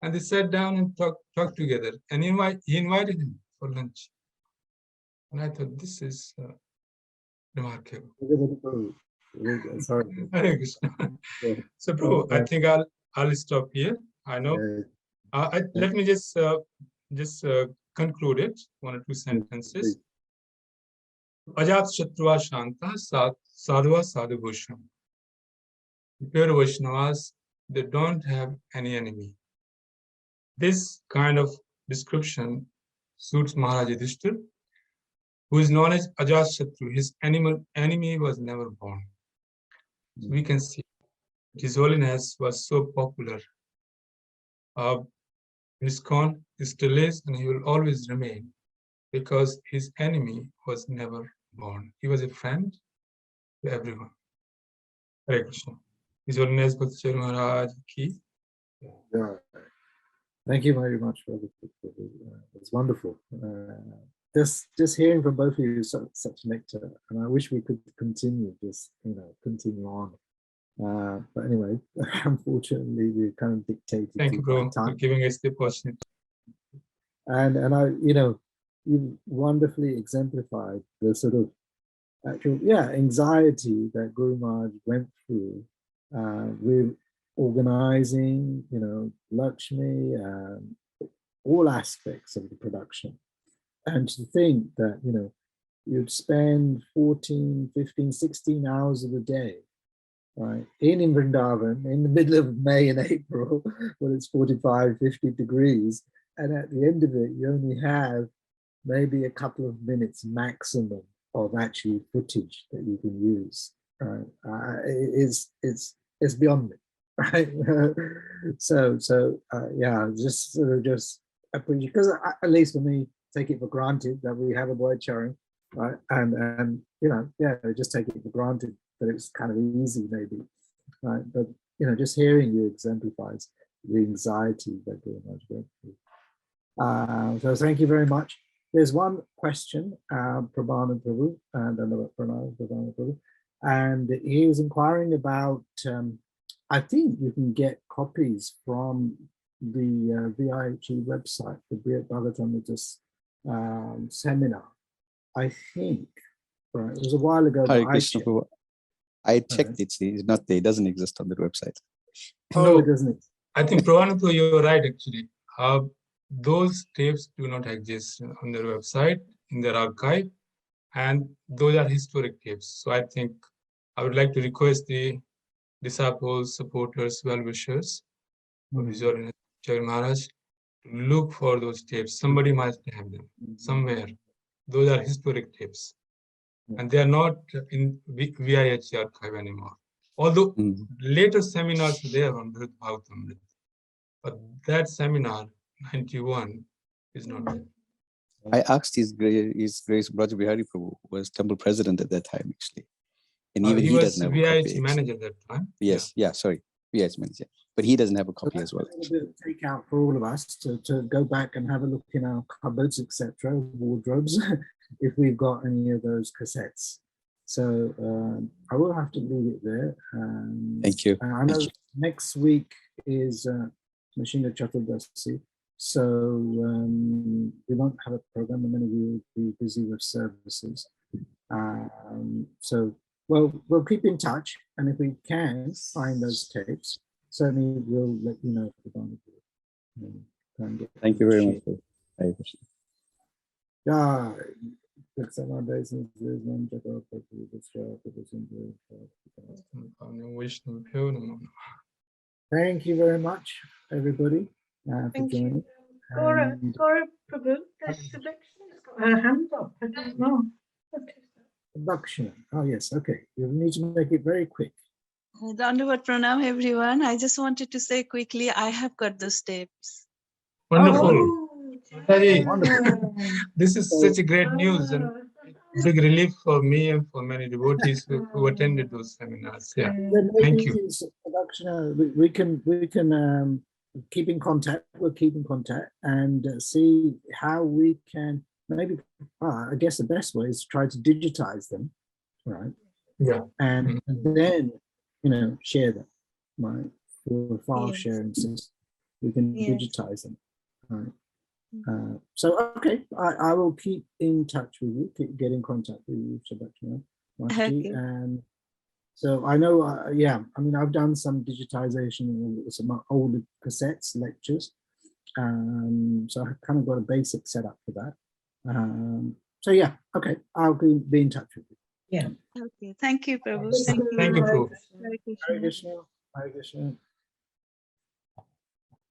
C: And they sat down and talked together. And he invited him for lunch. And I thought, this is remarkable.
A: Sorry.
C: Hare Krishna. So, Prabhu, I think I'll stop here. I know. Let me just conclude it, 1 or 2 sentences. Ajat Shatruva Shanta Sadhva Sadhu Bhusham. Pure Vaishnavas, they don't have any enemy. This kind of description suits Maharaj Yudhishthira, who is known as Ajat Shatru. His enemy was never born. So we can see His Holiness was so popular. ISKCON still is, and he will always remain, because his enemy was never born. He was a friend to everyone. Hare Krishna. His Holiness Bhakti Charu Maharaj ki.
A: Yeah. Thank you very much for it's wonderful. Just hearing from both of you such nectar, and I wish we could continue this, continue on. But anyway, unfortunately, we're kind of dictated
C: Thank you,
A: by
C: Prabhu, for
A: time.
C: giving us the opportunity.
A: And I, you wonderfully exemplified the sort of actual, anxiety that Guru Maharaj went through with organizing, Lakshmi, all aspects of the production. And to think that, you'd spend 14, 15, 16 hours of the day, right, in Vrindavan, in the middle of May and April, when it's 45, 50 degrees, and at the end of it, you only have maybe a couple of minutes maximum of actually footage that you can use. Right? It's beyond me, right? so just sort of because at least for me, take it for granted that we have a boy Charan, right? And just take it for granted that it's kind of easy maybe, right? But just hearing you exemplifies the anxiety that Guru Maharaj went through. So thank you very much. There's one question, Prabhu, and he was inquiring about, I think you can get copies from the VIG website, the Bhagavatam seminar, I think, right? It was a while ago.
E: Hare Krishna, Prabhu. I checked it, it's not there, it doesn't exist on the website.
A: Oh, it doesn't.
C: I think, Prabhu, you're right, actually. Those tapes do not exist on their website, in their archive, and those are historic tapes. So I think I would like to request the disciples, supporters, well-wishers of His Holiness Charan Maharaj to look for those tapes. Somebody must have them somewhere. Those are historic tapes. And they are not in VIH archive anymore. Although later seminars are there on Bhagavatam, but that seminar, 91, is not there.
E: I asked His Grace Braj Bihari Prabhu, who was temple president at that time, actually. And even he doesn't have a copy.
C: VIH manager at that time.
E: Yes, sorry, VIH manager. But he doesn't have a copy as well.
A: A bit of take out for all of us to go back and have a look in our cupboards, etc., wardrobes, if we've got any of those cassettes. So I will have to leave it there.
E: Thank you.
A: I know next week is Mashina Chaturdasi, so we won't have a program, and many of you will be busy with services. Well, we'll keep in touch, and if we can find those tapes, certainly we'll let you know if we're going to do it.
E: Thank you very much. Hare Krishna.
A: Yeah. Thank you very much, everybody, for joining.
B: Cora Prabhu, there's Sebastian's got her hand up. I don't know.
A: Dakshina. Oh, yes. Okay. You need to make it very quick.
F: Dandavat Pranam, everyone. I just wanted to say quickly, I have got those tapes.
C: Wonderful. Mataji,
A: Wonderful.
C: this is such a great news and big relief for me and for many devotees who attended those seminars. Yeah, thank you.
A: Dakshina, we can keep in contact. We'll keep in contact and see how we can maybe. I guess the best way is to try to digitize them, right?
C: Yeah,
A: and then share them, right? For file sharing system, we can digitize them, right? So okay, I will keep in touch with you, get in contact with you, Shabbat,
F: Okay.
A: and so I know, I mean, I've done some digitization of some older cassettes, lectures, so I've kind of got a basic setup for that. So yeah, okay, I'll be in touch with you.
B: Yeah.
F: Okay. Thank you, Prabhu.
C: Thank you, Prabhu.
F: Hare Krishna.
A: Hare Krishna. Hare Krishna.